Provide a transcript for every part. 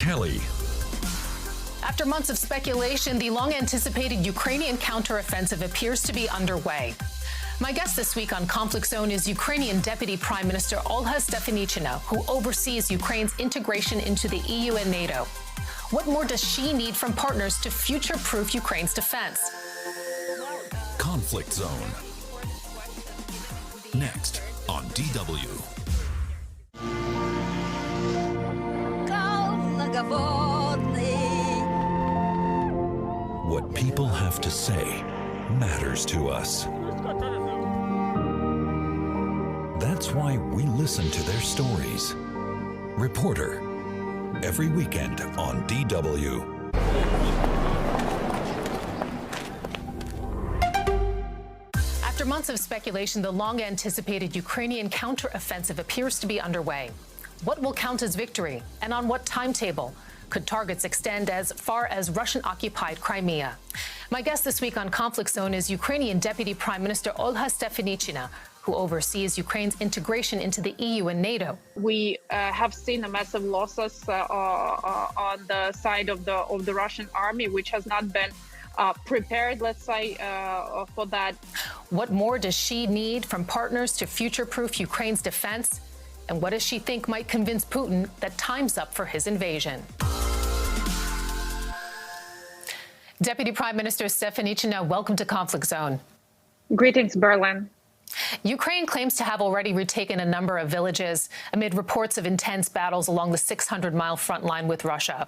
Kelly. After months of speculation, the long-anticipated Ukrainian counteroffensive appears to be underway. My guest this week on Conflict Zone is Ukrainian Deputy Prime Minister Olha Stefanishyna, who oversees Ukraine's integration into the EU and NATO. What more does she need from partners to future-proof Ukraine's defense? Conflict Zone. Next on DW. What people have to say matters to us. That's why we listen to their stories. Reporter, every weekend on DW. After months of speculation, the long-anticipated Ukrainian counteroffensive appears to be underway. What will count as victory, and on what timetable? Could targets extend as far as Russian-occupied Crimea? My guest this week on Conflict Zone is Ukrainian Deputy Prime Minister Olha Stefanishyna, who oversees Ukraine's integration into the EU and NATO. We have seen a massive losses on the side of the Russian army, which has not been prepared, let's say, for that. What more does she need from partners to future-proof Ukraine's defense? And what does she think might convince Putin that time's up for his invasion? Deputy Prime Minister Stefanishyna, welcome to Conflict Zone. Greetings, Berlin. Ukraine claims to have already retaken a number of villages amid reports of intense battles along the 600-mile front line with Russia.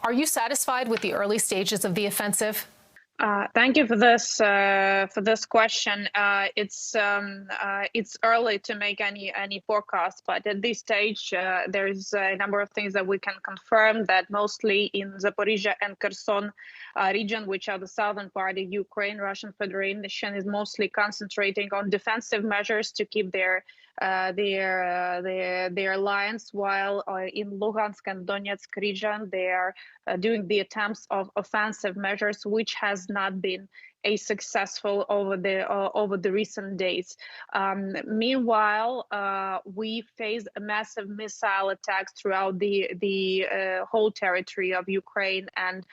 Are you satisfied with the early stages of the offensive? Thank you for this question. It's early to make any forecast, but at this stage, there's a number of things that we can confirm that mostly in Zaporizhia and Kherson region, which are the southern part of Ukraine, Russian Federation is mostly concentrating on defensive measures to keep their lines, while in Luhansk and Donetsk region they are doing the attempts of offensive measures, which has not been successful over the recent days. Meanwhile, we faced a massive missile attacks throughout the whole territory of Ukraine, and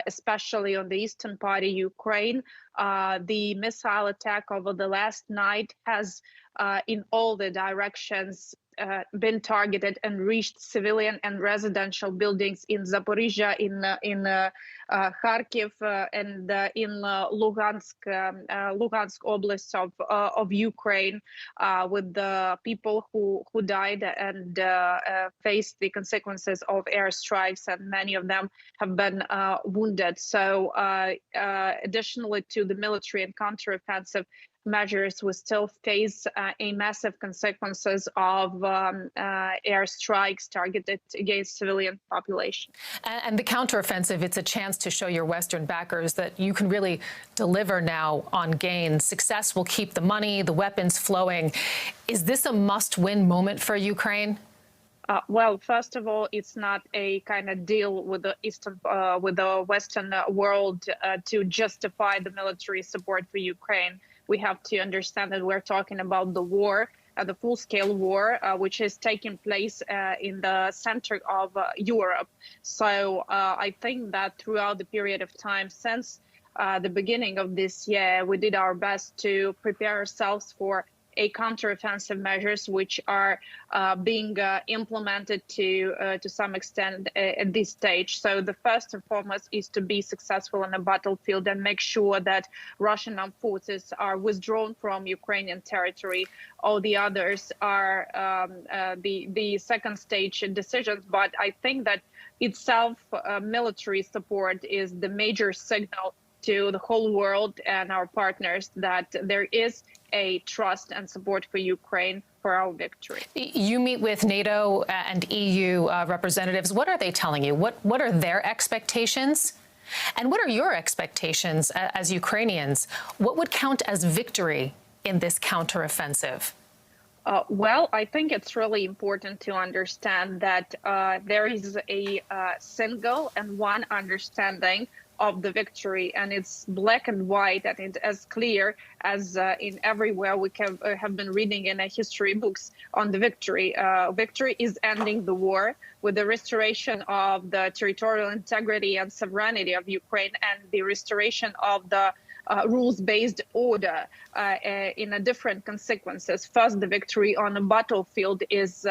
especially on the eastern part of Ukraine. The missile attack over the last night has in all the directions been targeted and reached civilian and residential buildings in Zaporizhia, in Kharkiv, and in Luhansk Oblast of Ukraine, with the people who died and faced the consequences of airstrikes, and many of them have been wounded. So additionally to the military and counteroffensive measures, we still face a massive consequences of airstrikes targeted against civilian population. And the counteroffensive, it's a chance to show your Western backers that you can really deliver now on gains. Success will keep the money, the weapons flowing. Is this a must-win moment for Ukraine? Well, first of all, it's not a kind of deal with the Western world to justify the military support for Ukraine. We have to understand that we're talking about the war, the full-scale war, which is taking place in the center of Europe. So I think that throughout the period of time since the beginning of this year, we did our best to prepare ourselves for counteroffensive measures, which are being implemented to some extent at this stage. So the first and foremost is to be successful on the battlefield and make sure that Russian armed forces are withdrawn from Ukrainian territory. All the others are the second stage decisions. But I think that itself, military support is the major signal to the whole world and our partners that there is a trust and support for Ukraine for our victory. You meet with NATO and EU representatives. What are they telling you? What are their expectations? And what are your expectations as Ukrainians? What would count as victory in this counteroffensive? Well, I think it's really important to understand that there is a single and one understanding of the victory, and it's black and white, and it's as clear as in everywhere we have been reading in history books on the victory. Victory is ending the war with the restoration of the territorial integrity and sovereignty of Ukraine and the restoration of the rules-based order in a different consequences. First, the victory on the battlefield is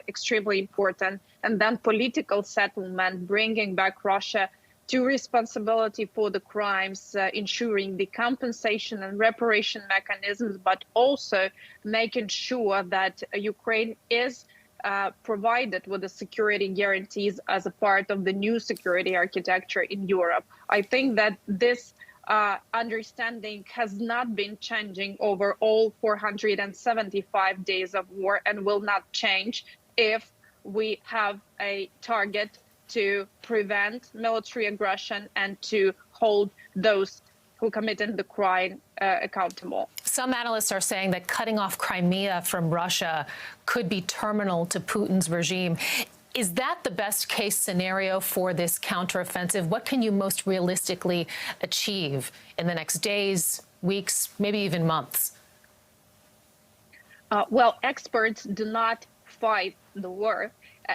extremely important, and then political settlement, bringing back Russia to responsibility for the crimes, ensuring the compensation and reparation mechanisms, but also making sure that Ukraine is provided with the security guarantees as a part of the new security architecture in Europe. I think that this understanding has not been changing over all 475 days of war and will not change if we have a target to prevent military aggression and to hold those who committed the crime accountable. Some analysts are saying that cutting off Crimea from Russia could be terminal to Putin's regime. Is that the best case scenario for this counteroffensive? What can you most realistically achieve in the next days, weeks, maybe even months? Well, experts do not fight the war.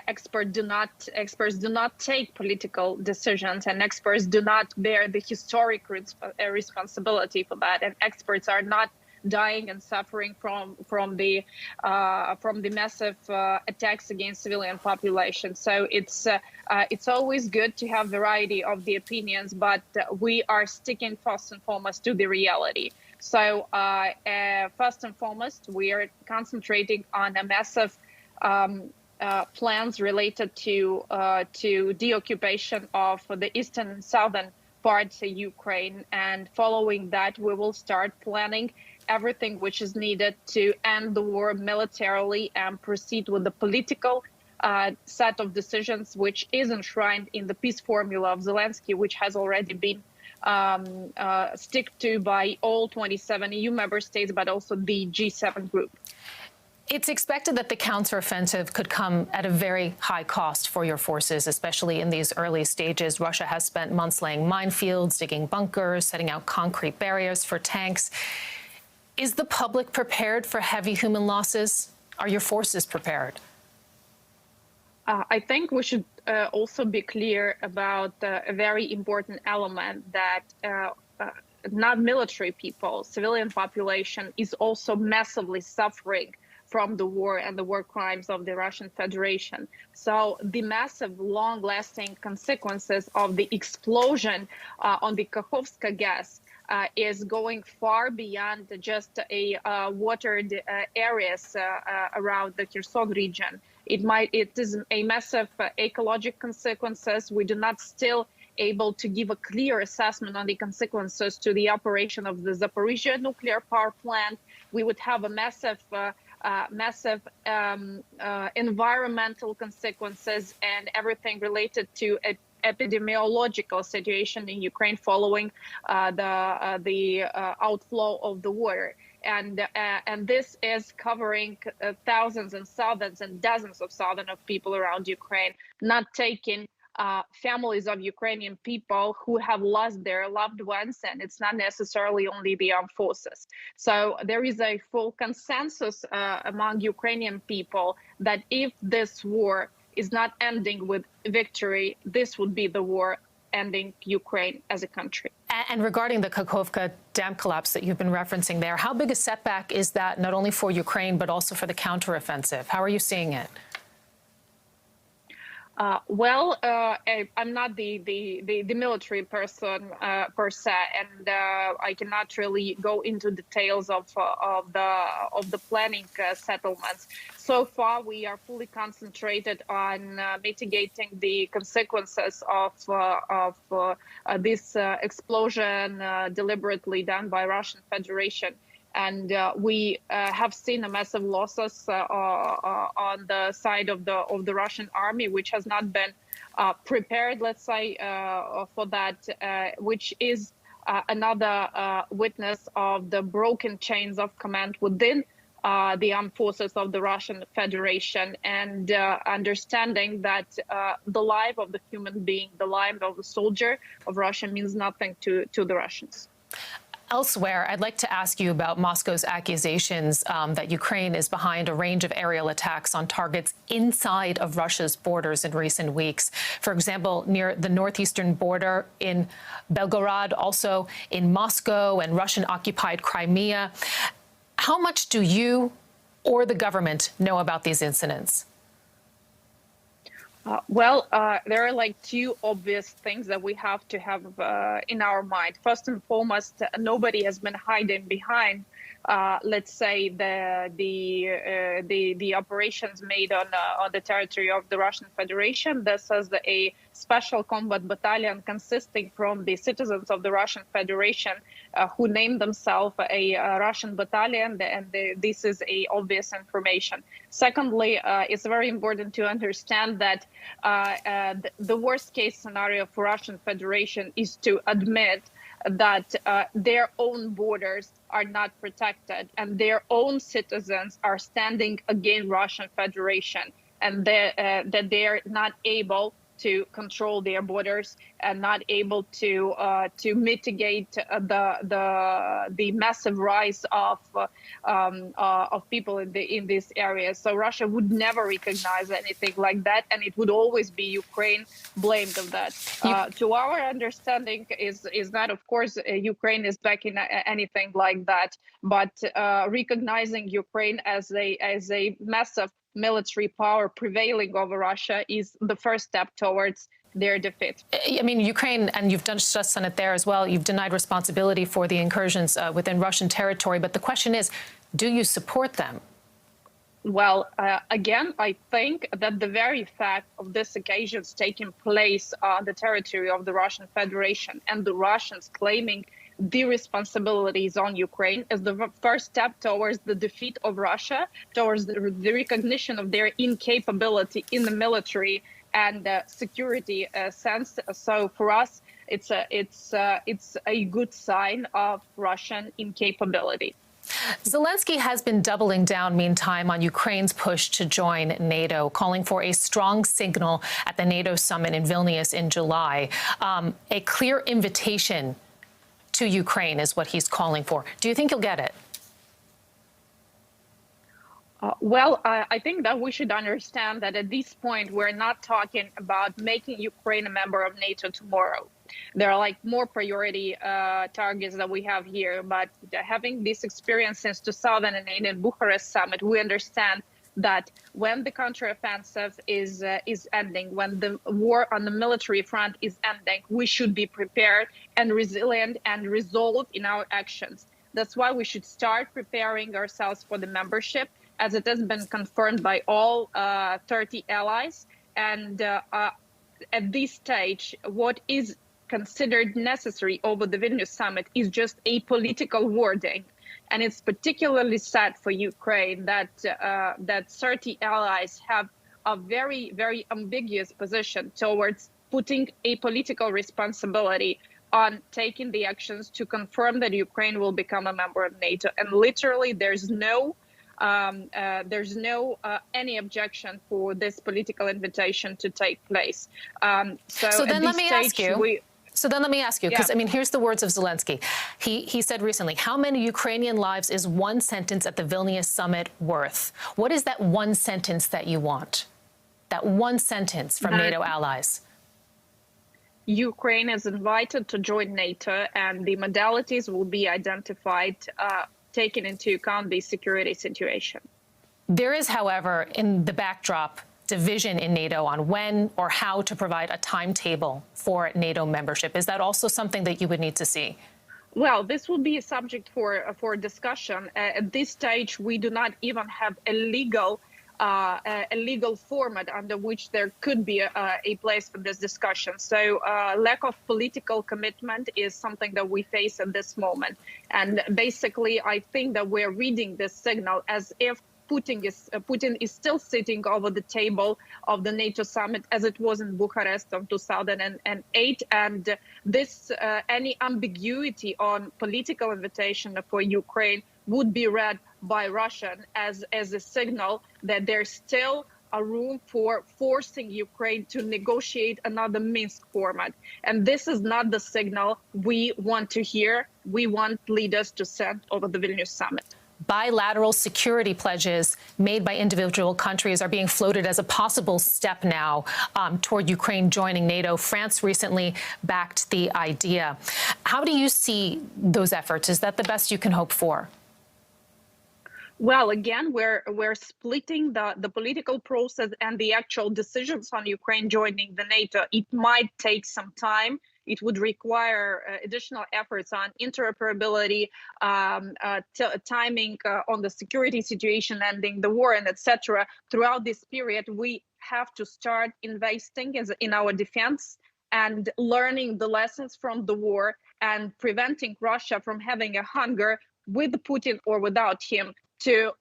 Experts do not take political decisions, and experts do not bear the historic responsibility for that. And experts are not dying and suffering from the massive attacks against civilian population. So it's always good to have variety of the opinions, but we are sticking first and foremost to the reality. So first and foremost, we are concentrating on a massive plans related to deoccupation of the eastern and southern parts of Ukraine, and following that, we will start planning everything which is needed to end the war militarily and proceed with the political set of decisions which is enshrined in the peace formula of Zelensky, which has already been stick to by all 27 EU member states, but also the G7 group. It's expected that the counteroffensive could come at a very high cost for your forces, especially in these early stages. Russia has spent months laying minefields, digging bunkers, setting out concrete barriers for tanks. Is the public prepared for heavy human losses? Are your forces prepared? I think we should also be clear about a very important element that not military people, civilian population is also massively suffering from the war and the war crimes of the Russian Federation. So the massive, long-lasting consequences of the explosion on the Kakhovka gas is going far beyond just a watered areas around the Kherson region. It is a massive ecological consequences. We do not still able to give a clear assessment on the consequences to the operation of the Zaporizhzhia nuclear power plant. We would have a massive environmental consequences and everything related to epidemiological situation in Ukraine following the outflow of the water. And this is covering thousands and thousands and dozens of thousands of people around Ukraine, not taking families of Ukrainian people who have lost their loved ones, and it's not necessarily only the armed forces. So there is a full consensus among Ukrainian people that if this war is not ending with victory, this would be the war ending Ukraine as a country. And regarding the Kakhovka dam collapse that you've been referencing there, how big a setback is that not only for Ukraine, but also for the counteroffensive? How are you seeing it? I'm not the military person per se, and I cannot really go into details of the planning settlements. So far, we are fully concentrated on mitigating the consequences of this explosion deliberately done by Russian Federation. And we have seen a massive losses on the side of the Russian army, which has not been prepared, let's say, for that, which is another witness of the broken chains of command within the armed forces of the Russian Federation, and understanding that the life of the human being, the life of the soldier of Russia means nothing to the Russians. Elsewhere, I'd like to ask you about Moscow's accusations that Ukraine is behind a range of aerial attacks on targets inside of Russia's borders in recent weeks. For example, near the northeastern border in Belgorod, also in Moscow and Russian-occupied Crimea. How much do you or the government know about these incidents? There are like two obvious things that we have to have in our mind. First and foremost, nobody has been hiding behind, let's say, the operations made on the territory of the Russian Federation. This is a special combat battalion consisting from the citizens of the Russian Federation who named themselves a Russian battalion, and this is a obvious information. Secondly, it's very important to understand that the worst case scenario for Russian Federation is to admit that their own borders are not protected and their own citizens are standing against Russian Federation, and that they're not able to control their borders and not able to mitigate the massive rise of people in this area. So Russia would never recognize anything like that, and it would always be Ukraine blamed of that. To our understanding, is that of course Ukraine is backing anything like that, but recognizing Ukraine as a massive military power prevailing over Russia is the first step towards their defeat. I mean, Ukraine, and you've just done it there as well, you've denied responsibility for the incursions within Russian territory. But the question is, do you support them? Well, again, I think that the very fact of this occasions taking place on the territory of the Russian Federation and the Russians claiming the responsibilities on Ukraine is the first step towards the defeat of Russia, towards the recognition of their incapability in the military and security sense. So for us, it's a good sign of Russian incapability. Zelensky has been doubling down, meantime, on Ukraine's push to join NATO, calling for a strong signal at the NATO summit in Vilnius in July. A clear invitation to Ukraine is what he's calling for. Do you think you'll get it? I think that we should understand that at this point, we're not talking about making Ukraine a member of NATO tomorrow. There are like more priority targets that we have here. But having this experience since 2008 in Bucharest summit, we understand that when the counteroffensive is ending, when the war on the military front is ending, we should be prepared and resilient and resolved in our actions. That's why we should start preparing ourselves for the membership, as it has been confirmed by all 30 allies. And at this stage, what is considered necessary over the Vilnius summit is just a political wording. And it's particularly sad for Ukraine that 30 allies have a very, very ambiguous position towards putting a political responsibility on taking the actions to confirm that Ukraine will become a member of NATO. And literally, there's no any objection for this political invitation to take place. So then let me ask you. So then let me ask you, because, I mean, here's the words of Zelensky. He said recently, how many Ukrainian lives is one sentence at the Vilnius summit worth? What is that one sentence that you want? That one sentence from NATO allies? Ukraine is invited to join NATO, and the modalities will be identified, taking into account the security situation. There is, however, in the backdrop, division in NATO on when or how to provide a timetable for NATO membership. Is that also something that you would need to see? Well, this will be a subject for discussion. At this stage, we do not even have a legal format under which there could be a place for this discussion. So lack of political commitment is something that we face at this moment. And basically, I think that we're reading this signal as if Putin is still sitting over the table of the NATO summit as it was in Bucharest of 2008. And this any ambiguity on political invitation for Ukraine would be read by Russia as a signal that there's still a room for forcing Ukraine to negotiate another Minsk format. And this is not the signal we want to hear. We want leaders to send over the Vilnius summit. Bilateral security pledges made by individual countries are being floated as a possible step now toward Ukraine joining NATO. France recently backed the idea. How do you see those efforts? Is that the best you can hope for? Well, again, we're splitting the political process and the actual decisions on Ukraine joining the NATO. It might take some time. It would require additional efforts on interoperability, timing on the security situation, ending the war, and etc. Throughout this period, we have to start investing in our defense and learning the lessons from the war and preventing Russia from having a hunger with Putin or without him to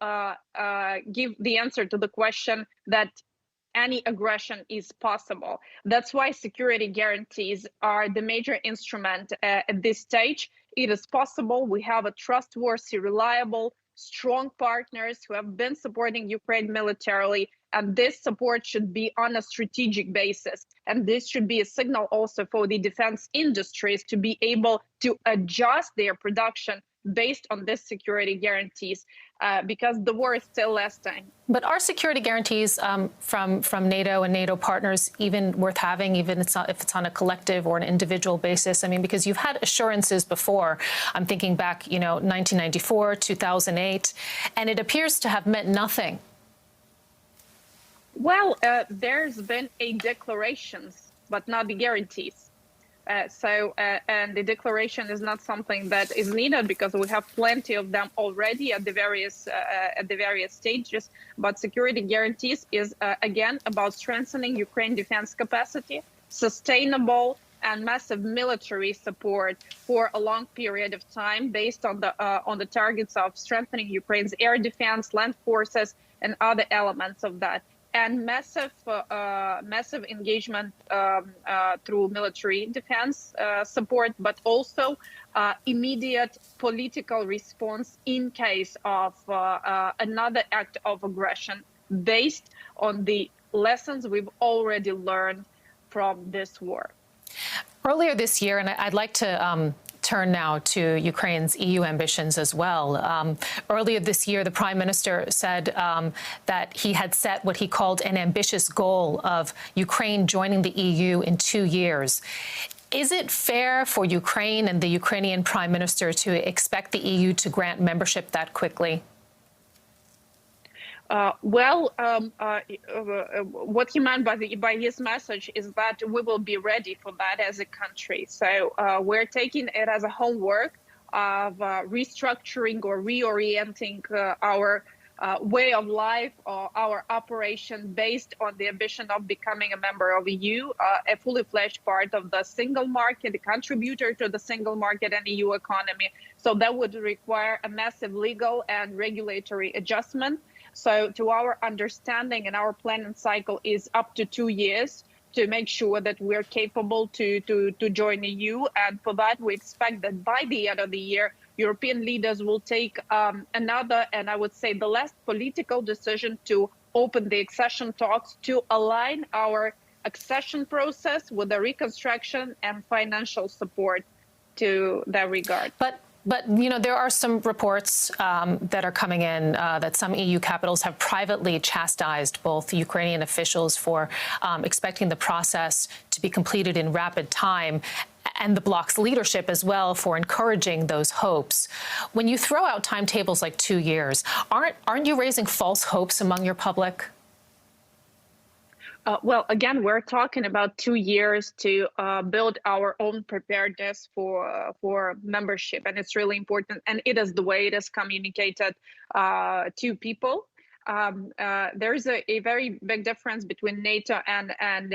give the answer to the question that any aggression is possible. That's why security guarantees are the major instrument at this stage. It is possible. We have a trustworthy, reliable, strong partners who have been supporting Ukraine militarily, and this support should be on a strategic basis. And this should be a signal also for the defense industries to be able to adjust their production based on this security guarantees, because the war is still lasting. But are security guarantees from NATO and NATO partners even worth having, even if it's on a collective or an individual basis? I mean, because you've had assurances before. I'm thinking back, 1994, 2008, and it appears to have meant nothing. Well, there's been a declarations, but not the guarantees. And the declaration is not something that is needed because we have plenty of them already at the various stages. But security guarantees is again about strengthening Ukraine defense capacity, sustainable and massive military support for a long period of time, based on the targets of strengthening Ukraine's air defense, land forces, and other elements of that. And massive engagement through military defense support, but also immediate political response in case of another act of aggression, based on the lessons we've already learned from this war. Earlier this year, and I'd like to turn now to Ukraine's EU ambitions as well. Earlier this year, the Prime Minister said that he had set what he called an ambitious goal of Ukraine joining the EU in 2 years. Is it fair for Ukraine and the Ukrainian Prime Minister to expect the EU to grant membership that quickly? What he meant by his message is that we will be ready for that as a country. So we're taking it as a homework of restructuring or reorienting our way of life or our operation based on the ambition of becoming a member of EU, a fully fledged part of the single market, a contributor to the single market and EU economy. So that would require a massive legal and regulatory adjustment. So to our understanding, and our planning cycle is up to 2 years to make sure that we're capable to join the EU. And for that, we expect that by the end of the year, European leaders will take another, and I would say the last political decision to open the accession talks to align our accession process with the reconstruction and financial support to that regard. But there are some reports that are coming in that some EU capitals have privately chastised both Ukrainian officials for expecting the process to be completed in rapid time, and the bloc's leadership as well for encouraging those hopes. When you throw out timetables like 2 years, aren't you raising false hopes among your public? Well, again, we're talking about 2 years to build our own preparedness for membership, and it's really important. And it is the way it is communicated to people. There is a very big difference between NATO and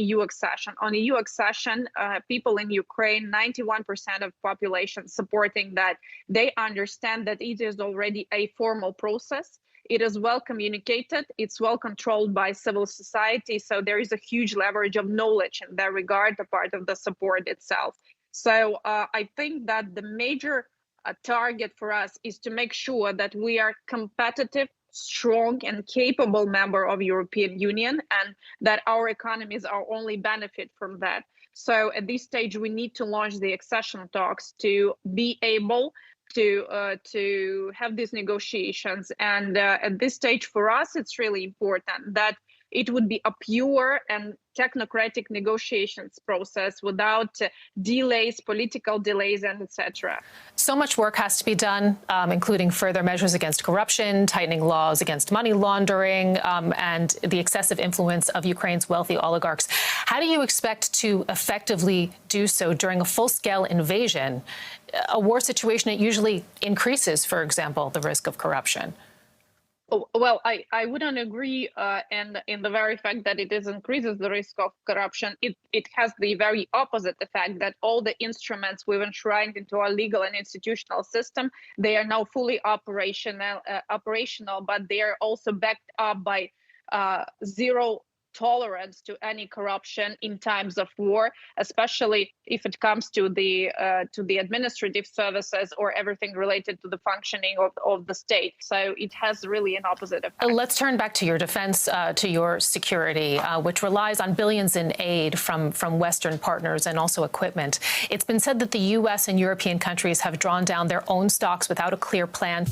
EU accession. On EU accession, people in Ukraine, 91% of population supporting that. They understand that it is already a formal process. It is well communicated. It's well controlled by civil society. So there is a huge leverage of knowledge in that regard, a part of the support itself. So I think that the major target for us is to make sure that we are competitive, strong and capable member of European Union, and that our economies are only benefit from that. So at this stage, we need to launch the accession talks to be able to have these negotiations. And at this stage, for us, it's really important that it would be a pure and technocratic negotiations process without delays, political delays, and etc. So much work has to be done, including further measures against corruption, tightening laws against money laundering, and the excessive influence of Ukraine's wealthy oligarchs. How do you expect to effectively do so during a full-scale invasion? A war situation, it usually increases, for example, the risk of corruption. Well, I wouldn't agree, and in the very fact that it increases the risk of corruption, it has the very opposite effect, that all the instruments we've enshrined into our legal and institutional system, they are now fully operational, but they are also backed up by zero tolerance to any corruption in times of war, especially if it comes to the administrative services or everything related to the functioning of the state. So it has really an opposite effect. Let's turn back to your defense, to your security, which relies on billions in aid from Western partners and also equipment. It's been said that the U.S. and European countries have drawn down their own stocks without a clear plan.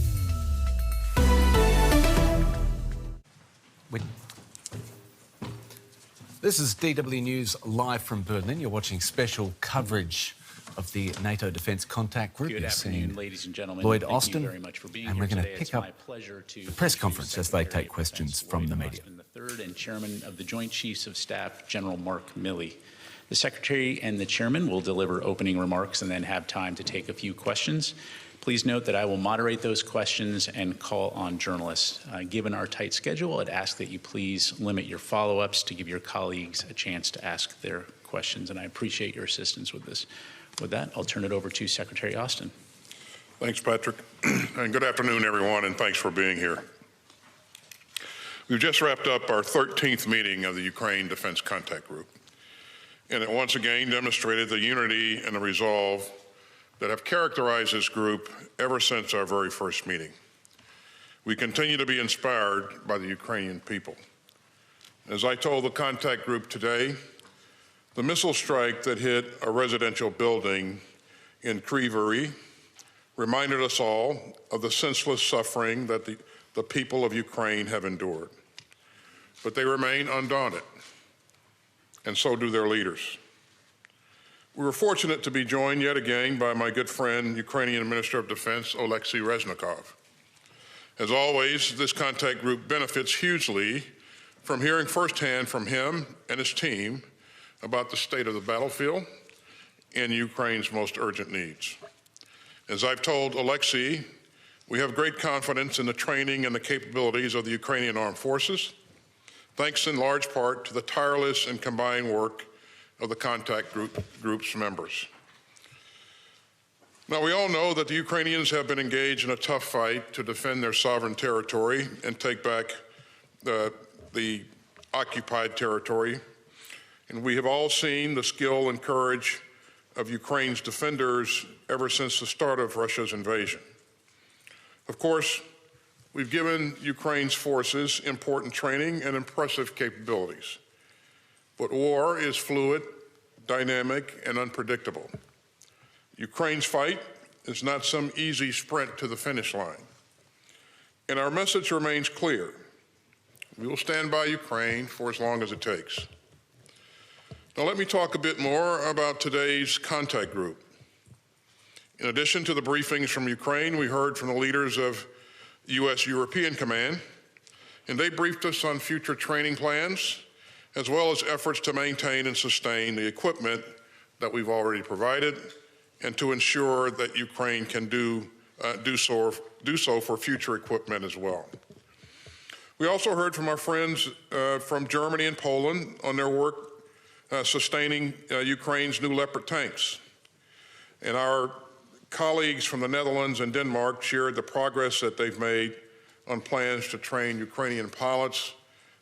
This is DW News live from Berlin. You're watching special coverage of the NATO Defence Contact Group. Good afternoon, ladies and gentlemen. Lloyd Thank Austin, you very much for being and here we're going to today. pick It's up my pleasure to the press introduce conference as they Secretary take of questions Defense from the Lloyd media. Austin III and Chairman of the Joint Chiefs of Staff, General Mark Milley. The Secretary and the Chairman will deliver opening remarks and then have time to take a few questions. Please note that I will moderate those questions and call on journalists. Given our tight schedule, I'd ask that you please limit your follow-ups to give your colleagues a chance to ask their questions, and I appreciate your assistance with this. With that, I'll turn it over to Secretary Austin. Thanks, Patrick, and good afternoon, everyone, and thanks for being here. We've just wrapped up our 13th meeting of the Ukraine Defense Contact Group, and it once again demonstrated the unity and the resolve that have characterized this group ever since our very first meeting. We continue to be inspired by the Ukrainian people. As I told the contact group today, the missile strike that hit a residential building in Kryvyi reminded us all of the senseless suffering that the people of Ukraine have endured. But they remain undaunted, and so do their leaders. We were fortunate to be joined yet again by my good friend, Ukrainian Minister of Defense, Oleksiy Reznikov. As always, this contact group benefits hugely from hearing firsthand from him and his team about the state of the battlefield and Ukraine's most urgent needs. As I've told Oleksiy, we have great confidence in the training and the capabilities of the Ukrainian armed forces, thanks in large part to the tireless and combined work of the contact group's members. Now, we all know that the Ukrainians have been engaged in a tough fight to defend their sovereign territory and take back the occupied territory. And we have all seen the skill and courage of Ukraine's defenders ever since the start of Russia's invasion. Of course, we've given Ukraine's forces important training and impressive capabilities. But war is fluid, dynamic, and unpredictable. Ukraine's fight is not some easy sprint to the finish line. And our message remains clear. We will stand by Ukraine for as long as it takes. Now let me talk a bit more about today's contact group. In addition to the briefings from Ukraine, we heard from the leaders of U.S. European Command, and they briefed us on future training plans, as well as efforts to maintain and sustain the equipment that we've already provided, and to ensure that Ukraine can do so for future equipment as well. We also heard from our friends from Germany and Poland on their work sustaining Ukraine's new Leopard tanks. And our colleagues from the Netherlands and Denmark shared the progress that they've made on plans to train Ukrainian pilots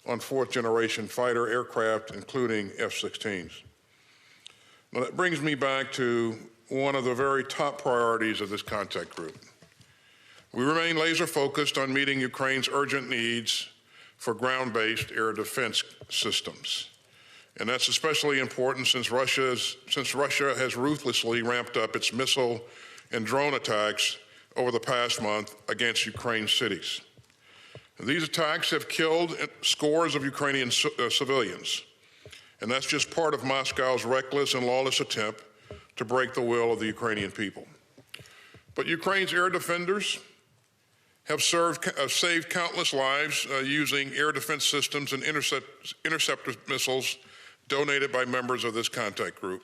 on fourth-generation fighter aircraft, including F-16s. Now that brings me back to one of the very top priorities of this contact group. We remain laser focused on meeting Ukraine's urgent needs for ground-based air defense systems. And that's especially important since Russia has ruthlessly ramped up its missile and drone attacks over the past month against Ukraine's cities. These attacks have killed scores of Ukrainian civilians, and that's just part of Moscow's reckless and lawless attempt to break the will of the Ukrainian people. But Ukraine's air defenders have saved countless lives using air defense systems and interceptor missiles donated by members of this contact group.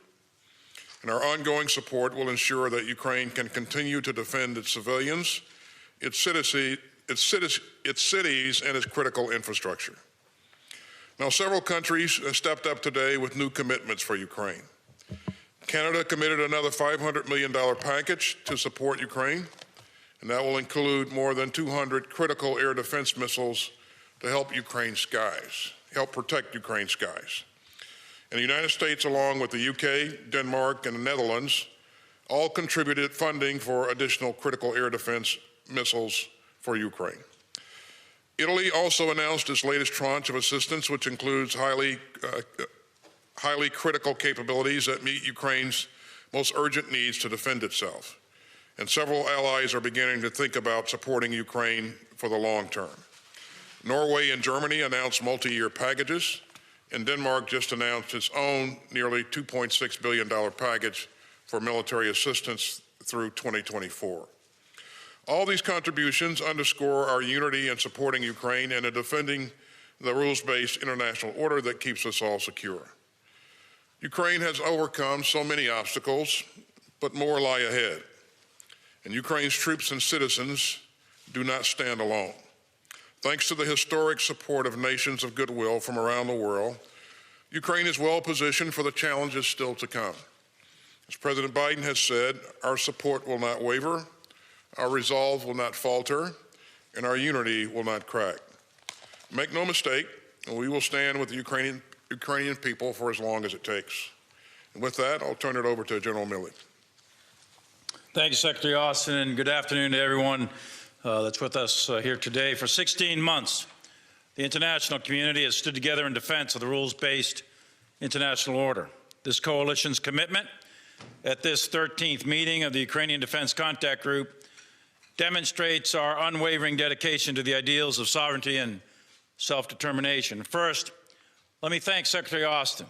And our ongoing support will ensure that Ukraine can continue to defend its civilians, its cities, and its critical infrastructure. Now, several countries have stepped up today with new commitments for Ukraine. Canada committed another $500 million package to support Ukraine, and that will include more than 200 critical air defense missiles to help protect Ukraine's skies. And the United States, along with the UK, Denmark, and the Netherlands, all contributed funding for additional critical air defense missiles for Ukraine. Italy also announced its latest tranche of assistance, which includes highly critical capabilities that meet Ukraine's most urgent needs to defend itself. And several allies are beginning to think about supporting Ukraine for the long term. Norway and Germany announced multi-year packages, and Denmark just announced its own nearly $2.6 billion package for military assistance through 2024. All these contributions underscore our unity in supporting Ukraine and in defending the rules-based international order that keeps us all secure. Ukraine has overcome so many obstacles, but more lie ahead. And Ukraine's troops and citizens do not stand alone. Thanks to the historic support of nations of goodwill from around the world, Ukraine is well positioned for the challenges still to come. As President Biden has said, our support will not waver, our resolve will not falter, and our unity will not crack. Make no mistake, we will stand with the Ukrainian people for as long as it takes. And with that, I'll turn it over to General Milley. Thank you, Secretary Austin, and good afternoon to everyone that's with us here today. For 16 months, the international community has stood together in defense of the rules-based international order. This coalition's commitment at this 13th meeting of the Ukrainian Defense Contact Group demonstrates our unwavering dedication to the ideals of sovereignty and self-determination. First, let me thank Secretary Austin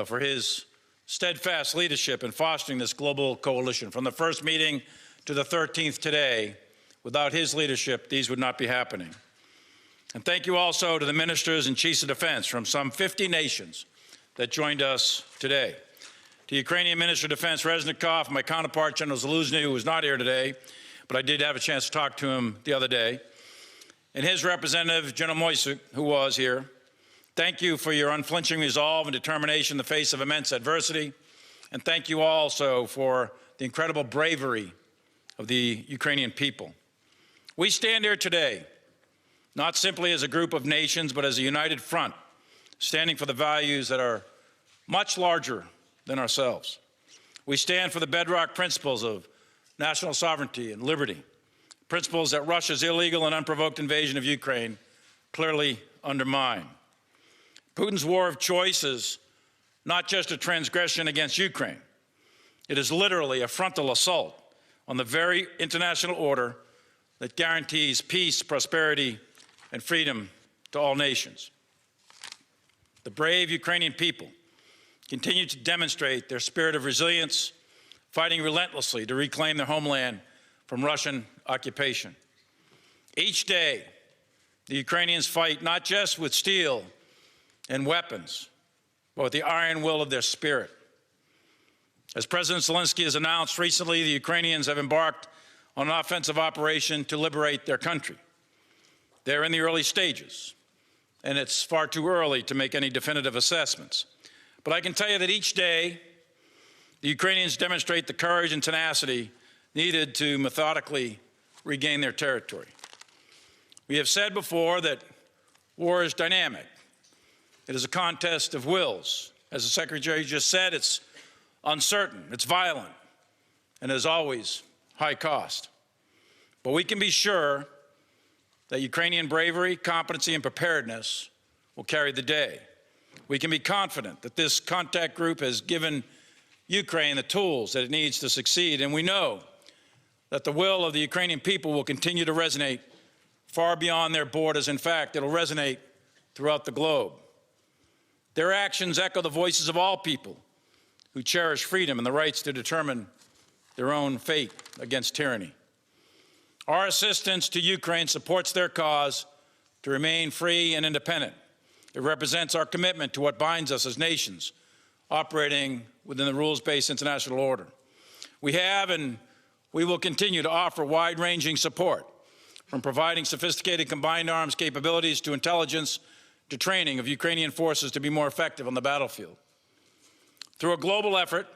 for his steadfast leadership in fostering this global coalition. From the first meeting to the 13th today, without his leadership, these would not be happening. And thank you also to the ministers and chiefs of defense from some 50 nations that joined us today. To Ukrainian Minister of Defense Reznikov, my counterpart, General Zaluzny, who is not here today, but I did have a chance to talk to him the other day, and his representative, General Moisuk, who was here. Thank you for your unflinching resolve and determination in the face of immense adversity. And thank you also for the incredible bravery of the Ukrainian people. We stand here today, not simply as a group of nations, but as a united front, standing for the values that are much larger than ourselves. We stand for the bedrock principles of national sovereignty and liberty, principles that Russia's illegal and unprovoked invasion of Ukraine clearly undermine. Putin's war of choice is not just a transgression against Ukraine. It is literally a frontal assault on the very international order that guarantees peace, prosperity, and freedom to all nations. The brave Ukrainian people continue to demonstrate their spirit of resilience, fighting relentlessly to reclaim their homeland from Russian occupation. Each day, the Ukrainians fight not just with steel and weapons, but with the iron will of their spirit. As President Zelensky has announced recently, the Ukrainians have embarked on an offensive operation to liberate their country. They're in the early stages, and it's far too early to make any definitive assessments. But I can tell you that each day, the Ukrainians demonstrate the courage and tenacity needed to methodically regain their territory. We have said before that war is dynamic. It is a contest of wills. As the Secretary just said, it's uncertain, it's violent, and as always, high cost. But we can be sure that Ukrainian bravery, competency, and preparedness will carry the day. We can be confident that this contact group has given Ukraine the tools that it needs to succeed, and we know that the will of the Ukrainian people will continue to resonate far beyond their borders. In fact, it'll resonate throughout the globe. Their actions echo the voices of all people who cherish freedom and the rights to determine their own fate against tyranny. Our assistance to Ukraine supports their cause to remain free and independent. It represents our commitment to what binds us as nations operating within the rules-based international order. We have and we will continue to offer wide-ranging support, from providing sophisticated combined arms capabilities to intelligence to training of Ukrainian forces to be more effective on the battlefield. Through a global effort,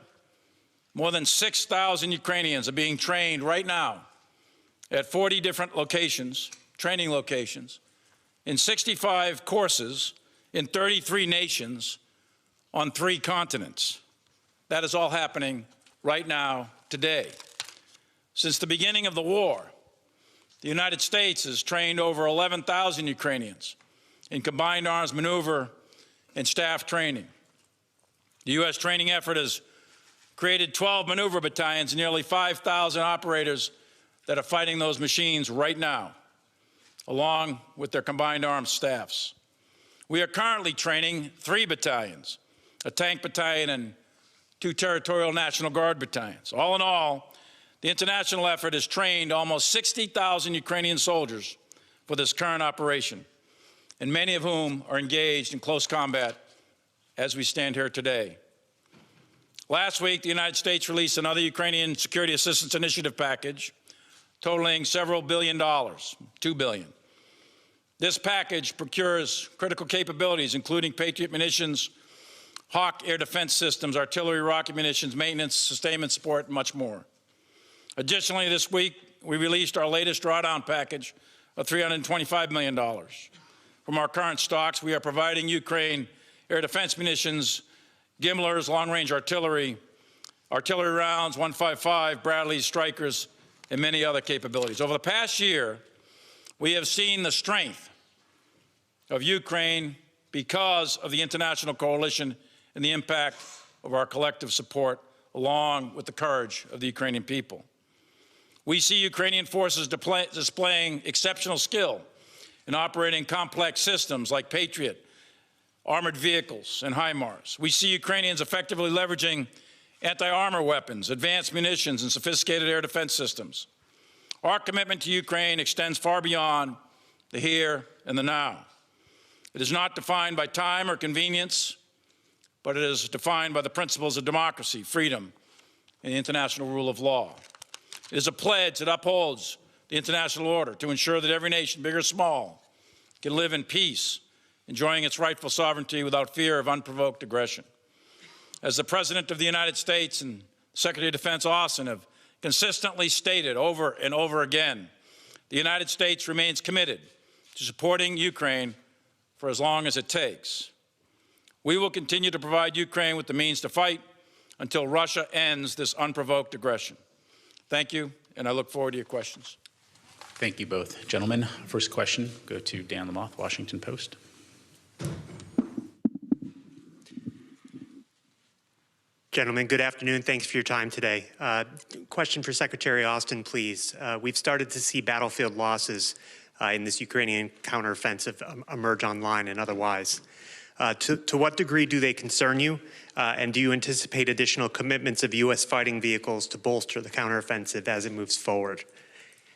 more than 6,000 Ukrainians are being trained right now at 40 different locations, training locations, in 65 courses in 33 nations on 3 continents. That is all happening right now, today. Since the beginning of the war, the United States has trained over 11,000 Ukrainians in combined arms maneuver and staff training. The U.S. training effort has created 12 maneuver battalions and nearly 5,000 operators that are fighting those machines right now, along with their combined arms staffs. We are currently training 3 battalions, a tank battalion and 2 territorial National Guard battalions. All in all, the international effort has trained almost 60,000 Ukrainian soldiers for this current operation, and many of whom are engaged in close combat as we stand here today. Last week, the United States released another Ukrainian Security Assistance Initiative package totaling several billion dollars, $2 billion. This package procures critical capabilities, including Patriot munitions, Hawk air defense systems, artillery, rocket munitions, maintenance, sustainment support, and much more. Additionally, this week, we released our latest drawdown package of $325 million. From our current stocks, we are providing Ukraine air defense munitions, Gimlers, long-range artillery, artillery rounds, 155, Bradleys, Strykers, and many other capabilities. Over the past year, we have seen the strength of Ukraine because of the international coalition and the impact of our collective support, along with the courage of the Ukrainian people. We see Ukrainian forces displaying exceptional skill in operating complex systems like Patriot, armored vehicles, and HIMARS. We see Ukrainians effectively leveraging anti-armor weapons, advanced munitions, and sophisticated air defense systems. Our commitment to Ukraine extends far beyond the here and the now. It is not defined by time or convenience, but it is defined by the principles of democracy, freedom, and the international rule of law. It is a pledge that upholds the international order to ensure that every nation, big or small, can live in peace, enjoying its rightful sovereignty without fear of unprovoked aggression. As the President of the United States and Secretary of Defense Austin have consistently stated over and over again, the United States remains committed to supporting Ukraine for as long as it takes. We will continue to provide Ukraine with the means to fight until Russia ends this unprovoked aggression. Thank you, and I look forward to your questions. Thank you both, gentlemen. First question, go to Dan Lamothe, Washington Post. Gentlemen, good afternoon. Thanks for your time today. Question for Secretary Austin, please. We've started to see battlefield losses in this Ukrainian counteroffensive emerge online and otherwise. To what degree do they concern you? And do you anticipate additional commitments of U.S. fighting vehicles to bolster the counteroffensive as it moves forward?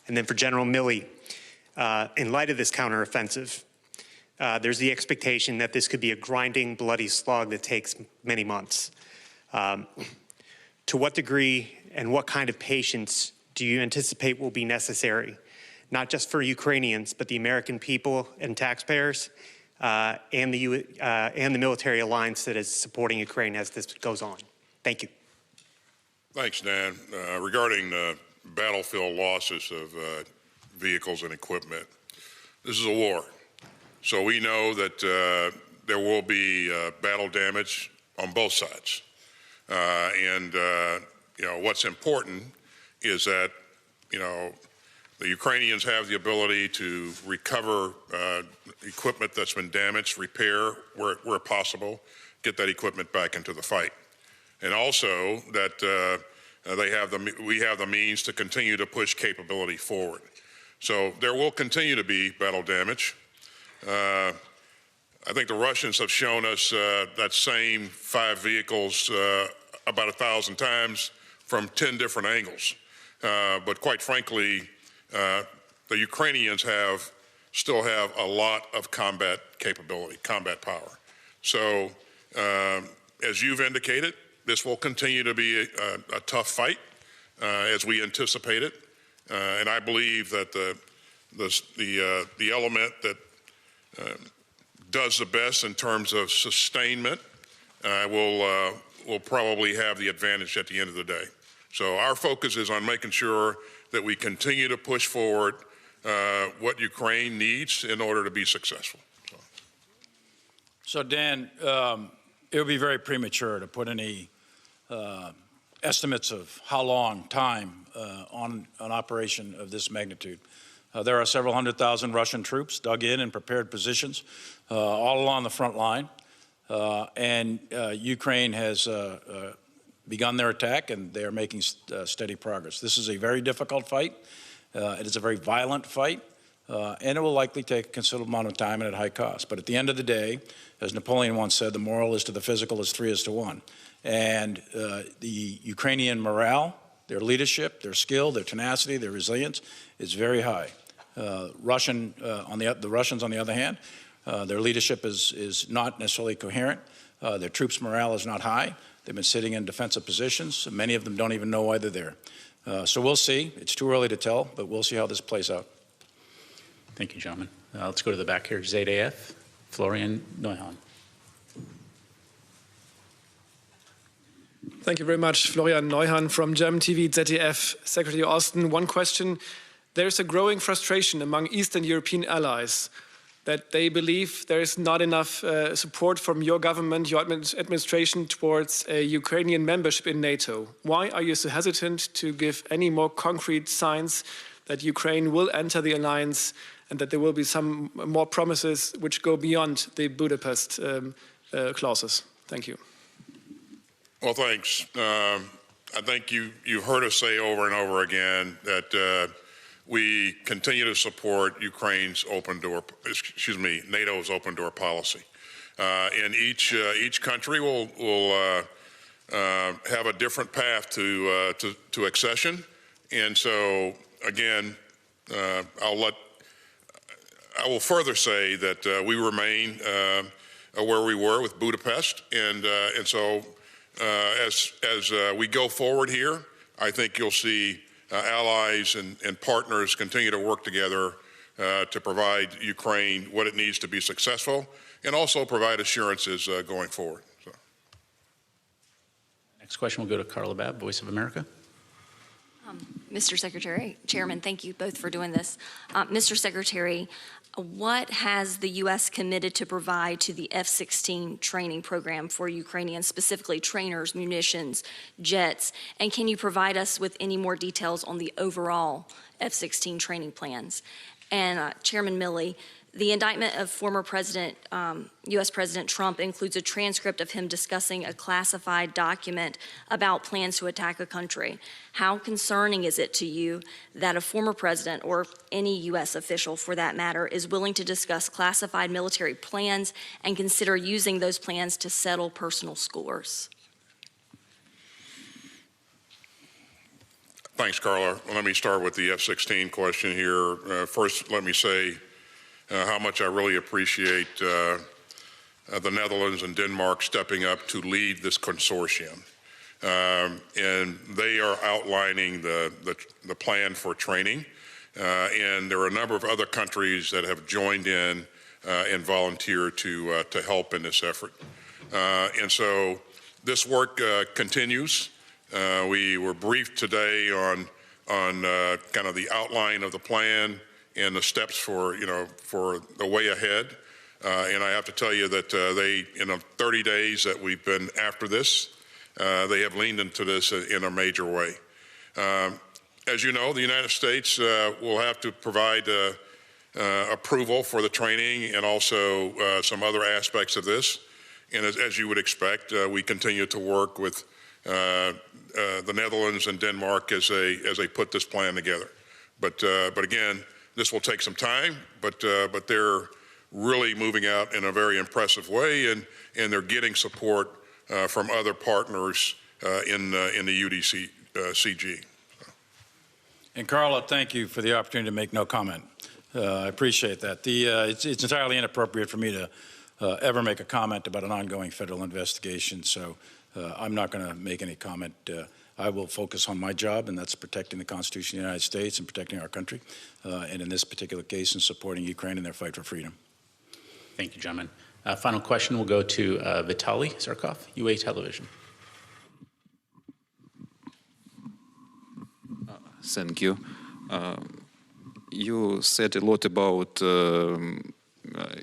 And then for General Milley, in light of this counteroffensive, there's the expectation that this could be a grinding, bloody slog that takes many months. To what degree and what kind of patience do you anticipate will be necessary, not just for Ukrainians, but the American people and taxpayers, and the military alliance that is supporting Ukraine as this goes on? Thank you. Thanks, Dan. Regarding battlefield losses of vehicles and equipment, this is a war. So we know that there will be battle damage on both sides. And what's important is that, the Ukrainians have the ability to recover equipment that's been damaged, repair where possible, get that equipment back into the fight. And also that we have the means to continue to push capability forward. So there will continue to be battle damage. I think the Russians have shown us that same 5 vehicles about 1,000 times from 10 different angles. But quite frankly, the Ukrainians still have a lot of combat capability, combat power. So as you've indicated, this will continue to be a tough fight as we anticipate it. And I believe that the element that does the best in terms of sustainment will probably have the advantage at the end of the day. So our focus is on making sure that we continue to push forward what Ukraine needs in order to be successful. So Dan, it would be very premature to put any estimates of how long time on an operation of this magnitude. There are several 100,000 Russian troops dug in prepared positions all along the front line. And Ukraine has begun their attack, and they are making steady progress. This is a very difficult fight. It is a very violent fight, and it will likely take a considerable amount of time and at high cost. But at the end of the day, as Napoleon once said, the moral is to the physical as 3 is to 1. And the Ukrainian morale, their leadership, their skill, their tenacity, their resilience is very high. The Russians, on the other hand, their leadership is not necessarily coherent. Their troops' morale is not high. They've been sitting in defensive positions. Many of them don't even know why they're there. So we'll see. It's too early to tell, but we'll see how this plays out. Thank you, gentlemen. Let's go to the back here. ZDF, Florian Neuhan. Thank you very much. Florian Neuhan from German TV, ZDF. Secretary Austin, one question. There's a growing frustration among Eastern European allies that they believe there is not enough support from your government, your administration towards a Ukrainian membership in NATO. Why are you so hesitant to give any more concrete signs that Ukraine will enter the alliance and that there will be some more promises which go beyond the Budapest clauses? Thank you. Well, thanks. I think you've heard us say over and over again that we continue to support NATO's open door policy. And each country will have a different path to accession. And so, again, I will further say that we remain where we were with Budapest. And so as we go forward here, I think you'll see allies and partners continue to work together to provide Ukraine what it needs to be successful and also provide assurances going forward. So. Next question will go to Carla Babb, Voice of America. Mr. Secretary, Chairman, thank you both for doing this. Mr. Secretary, what has the U.S. committed to provide to the F-16 training program for Ukrainians, specifically trainers, munitions, jets? And can you provide us with any more details on the overall F-16 training plans? And Chairman Milley, the indictment of former U.S. President Trump includes a transcript of him discussing a classified document about plans to attack a country. How concerning is it to you that a former president, or any U.S. official for that matter, is willing to discuss classified military plans and consider using those plans to settle personal scores? Thanks, Carla. Well, let me start with the F-16 question here. First, let me say how much I really appreciate the Netherlands and Denmark stepping up to lead this consortium. And they are outlining the plan for training. And there are a number of other countries that have joined in and volunteered to help in this effort. And so this work continues. We were briefed today on kind of the outline of the plan and the steps for the way ahead. And I have to tell you that in the 30 days that we've been after this, they have leaned into this in a major way. As you know, the United States will have to provide approval for the training and also some other aspects of this. And as you would expect, we continue to work with the Netherlands and Denmark as they put this plan together. But again, this will take some time, but they're really moving out in a very impressive way, and they're getting support from other partners in the UDC CG. And Carla, thank you for the opportunity to make no comment. I appreciate that. It's entirely inappropriate for me to ever make a comment about an ongoing federal investigation, so I'm not going to make any comment. I will focus on my job, and that's protecting the Constitution of the United States and protecting our country, and in this particular case, in supporting Ukraine in their fight for freedom. Thank you, gentlemen. Final question will go to Vitaly Zarkov, UA Television. Thank you. You said a lot about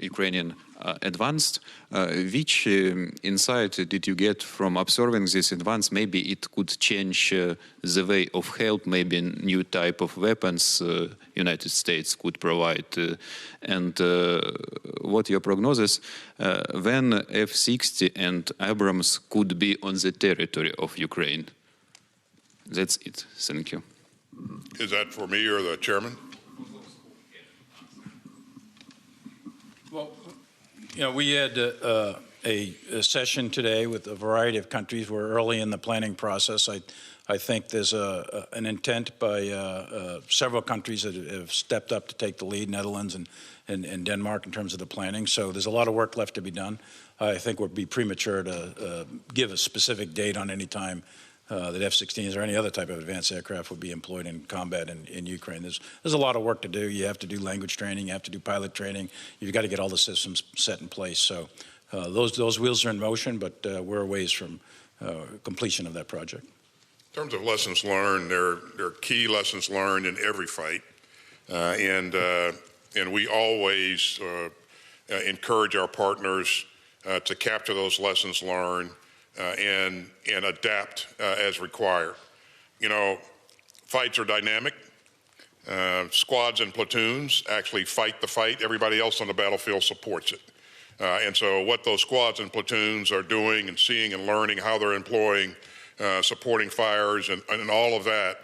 Ukrainian advanced. Which insight did you get from observing this advance? Maybe it could change the way of help, maybe new type of weapons United States could provide. And what your prognosis, when F-60 and Abrams could be on the territory of Ukraine? That's it. Thank you. Is that for me or the chairman? Well, you know, we had a session today with a variety of countries. We're early in the planning process. I think there's an intent by several countries that have stepped up to take the lead, Netherlands and Denmark, in terms of the planning. So there's a lot of work left to be done. I think it would be premature to give a specific date on any time that F-16s or any other type of advanced aircraft would be employed in combat in Ukraine. There's a lot of work to do. You have to do language training. You have to do pilot training. You've got to get all the systems set in place. So those wheels are in motion, but we're a ways from completion of that project. In terms of lessons learned, there are key lessons learned in every fight, and we always encourage our partners to capture those lessons learned and adapt as required. You know, fights are dynamic. Squads and platoons actually fight the fight. Everybody else on the battlefield supports it. And so what those squads and platoons are doing and seeing and learning, how they're employing, supporting fires and all of that,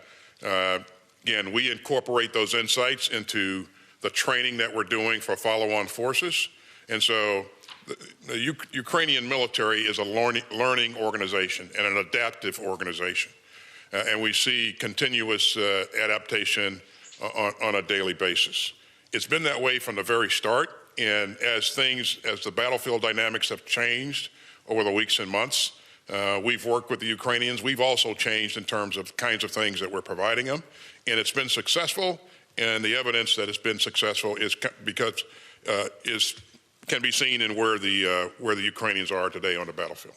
again, we incorporate those insights into the training that we're doing for follow-on forces. And so the Ukrainian military is a learning organization and an adaptive organization. And we see continuous adaptation on a daily basis. It's been that way from the very start. And as the battlefield dynamics have changed over the weeks and months, we've worked with the Ukrainians. We've also changed in terms of kinds of things that we're providing them. And it's been successful. And the evidence that it's been successful is because can be seen in where the Ukrainians are today on the battlefield.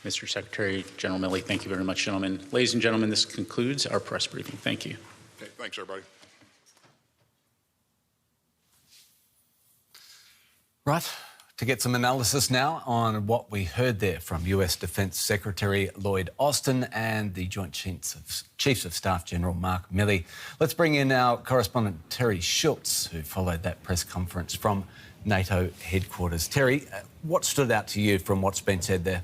Mr. Secretary, General Milley, thank you very much, gentlemen. Ladies and gentlemen, this concludes our press briefing. Thank you. Okay, thanks, everybody. Right, to get some analysis now on what we heard there from US Defence Secretary Lloyd Austin and the Joint Chiefs of Staff General Mark Milley. Let's bring in our correspondent Terry Schultz, who followed that press conference from NATO headquarters. Terry, what stood out to you from what's been said there?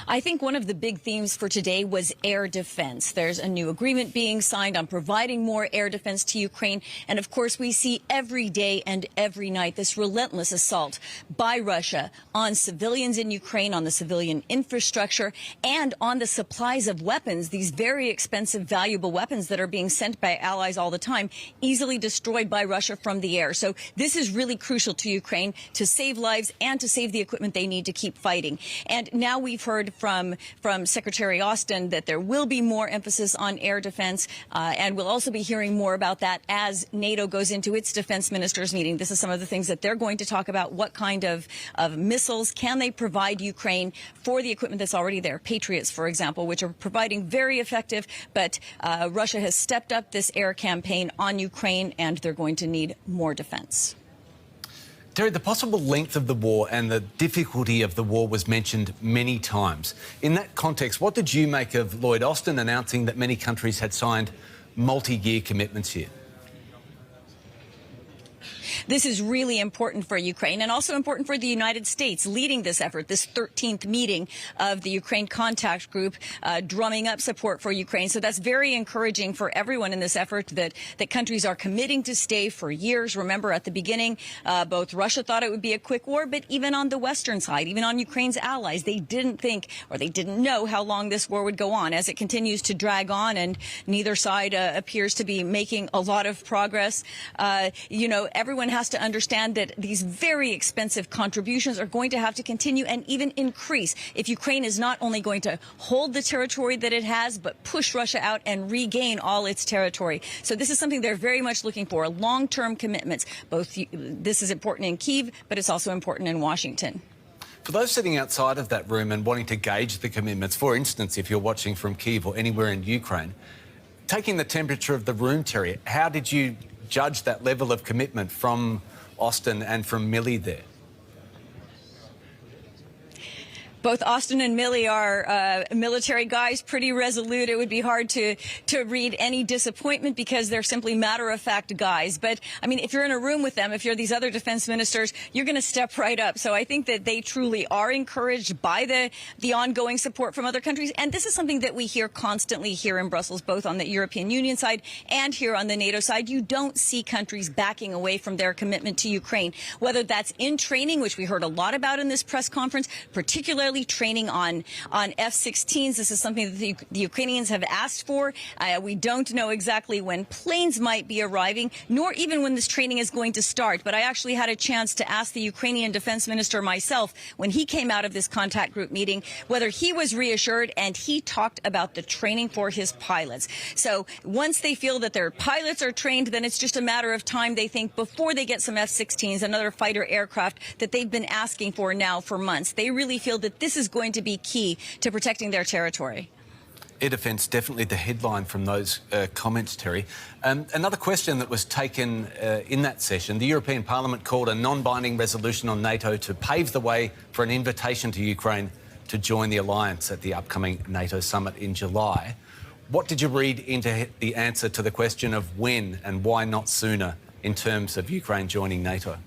I think one of the big themes for today was air defense. There's a new agreement being signed on providing more air defense to Ukraine. And of course, we see every day and every night this relentless assault by Russia on civilians in Ukraine, on the civilian infrastructure, and on the supplies of weapons, these very expensive, valuable weapons that are being sent by allies all the time, easily destroyed by Russia from the air. So this is really crucial to Ukraine to save lives and to save the equipment they need to keep fighting. And now we've heard from Secretary Austin that there will be more emphasis on air defense, and we'll also be hearing more about that as NATO goes into its defense ministers meeting. This is some of the things that they're going to talk about. What kind of missiles can they provide Ukraine for the equipment that's already there? Patriots, for example, which are providing very effective, but Russia has stepped up this air campaign on Ukraine, and they're going to need more defense. Terry, the possible length of the war and the difficulty of the war was mentioned many times. In that context, what did you make of Lloyd Austin announcing that many countries had signed multi-year commitments here? This is really important for Ukraine and also important for the United States leading this effort, this 13th meeting of the Ukraine Contact Group, drumming up support for Ukraine. So that's very encouraging for everyone in this effort that countries are committing to stay for years. Remember, at the beginning, both Russia thought it would be a quick war, but even on the Western side, even on Ukraine's allies, they didn't think or they didn't know how long this war would go on. As it continues to drag on and neither side appears to be making a lot of progress, everyone has to understand that these very expensive contributions are going to have to continue and even increase if Ukraine is not only going to hold the territory that it has, but push Russia out and regain all its territory. So this is something they're very much looking for, long-term commitments. This is important in Kyiv, but it's also important in Washington. For those sitting outside of that room and wanting to gauge the commitments, for instance, if you're watching from Kyiv or anywhere in Ukraine, taking the temperature of the room, Terry, how did you judge that level of commitment from Austin and from Milley there? Both Austin and Milley are military guys, pretty resolute. It would be hard to read any disappointment because they're simply matter-of-fact guys. But, I mean, if you're in a room with them, if you're these other defense ministers, you're going to step right up. So I think that they truly are encouraged by the ongoing support from other countries. And this is something that we hear constantly here in Brussels, both on the European Union side and here on the NATO side. You don't see countries backing away from their commitment to Ukraine, whether that's in training, which we heard a lot about in this press conference, particularly training on F-16s. This is something that the Ukrainians have asked for. We don't know exactly when planes might be arriving, nor even when this training is going to start. But I actually had a chance to ask the Ukrainian defense minister myself when he came out of this contact group meeting whether he was reassured, and he talked about the training for his pilots. So once they feel that their pilots are trained, then it's just a matter of time, they think, before they get some F-16s, another fighter aircraft that they've been asking for now for months. They really feel that this is going to be key to protecting their territory. Air defence, definitely the headline from those comments, Terry. Another question that was taken in that session, the European Parliament called a non-binding resolution on NATO to pave the way for an invitation to Ukraine to join the alliance at the upcoming NATO summit in July. What did you read into the answer to the question of when and why not sooner in terms of Ukraine joining NATO?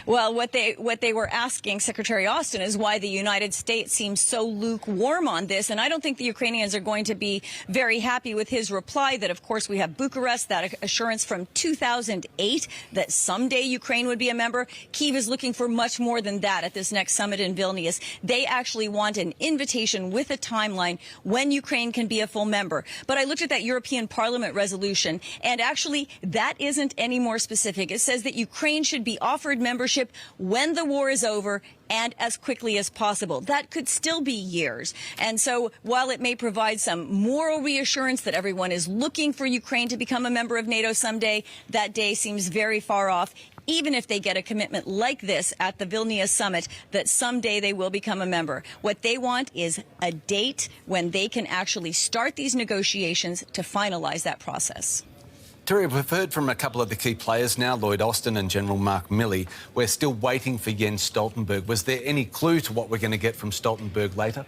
Well, what they were asking Secretary Austin is why the United States seems so lukewarm on this. And I don't think the Ukrainians are going to be very happy with his reply that, of course, we have Bucharest, that assurance from 2008 that someday Ukraine would be a member. Kyiv is looking for much more than that at this next summit in Vilnius. They actually want an invitation with a timeline when Ukraine can be a full member. But I looked at that European Parliament resolution, and actually that isn't any more specific. It says that Ukraine should be offered membership when the war is over and as quickly as possible. That could still be years. And so while it may provide some moral reassurance that everyone is looking for Ukraine to become a member of NATO someday, that day seems very far off, even if they get a commitment like this at the Vilnius summit that someday they will become a member. What they want is a date when they can actually start these negotiations to finalize that process. Terry, we've heard from a couple of the key players now, Lloyd Austin and General Mark Milley. We're still waiting for Jens Stoltenberg. Was there any clue to what we're going to get from Stoltenberg later?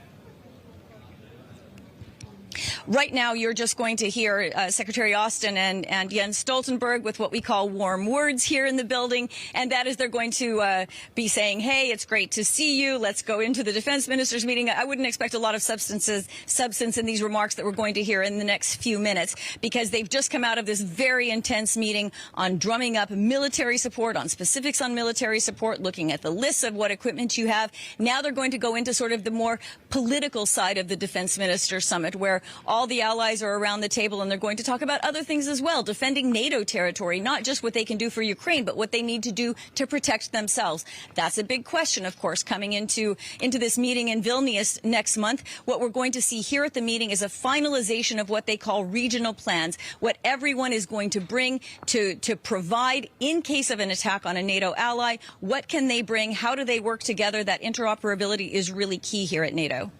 Right now, you're just going to hear Secretary Austin and Jens Stoltenberg with what we call warm words here in the building. And that is they're going to be saying, hey, it's great to see you. Let's go into the defense ministers meeting. I wouldn't expect a lot of substance in these remarks that we're going to hear in the next few minutes, because they've just come out of this very intense meeting on drumming up military support, on specifics on military support, looking at the lists of what equipment you have. Now they're going to go into sort of the more political side of the defense minister summit, where all the allies are around the table, and they're going to talk about other things as well, defending NATO territory, not just what they can do for Ukraine, but what they need to do to protect themselves. That's a big question, of course, coming into this meeting in Vilnius next month. What we're going to see here at the meeting is a finalization of what they call regional plans, what everyone is going to bring to provide in case of an attack on a NATO ally. What can they bring? How do they work together? That interoperability is really key here at NATO.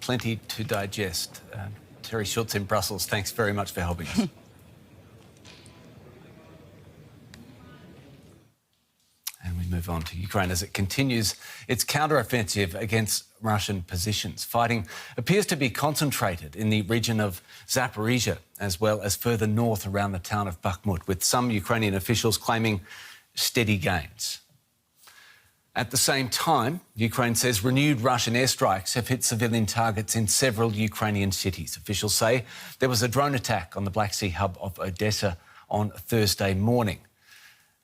Plenty to digest. Terry Schultz in Brussels, thanks very much for helping us. move on to Ukraine as it continues its counter-offensive against Russian positions. Fighting appears to be concentrated in the region of Zaporizhia, as well as further north around the town of Bakhmut, with some Ukrainian officials claiming steady gains. At the same time, Ukraine says renewed Russian airstrikes have hit civilian targets in several Ukrainian cities. Officials say there was a drone attack on the Black Sea hub of Odessa on Thursday morning,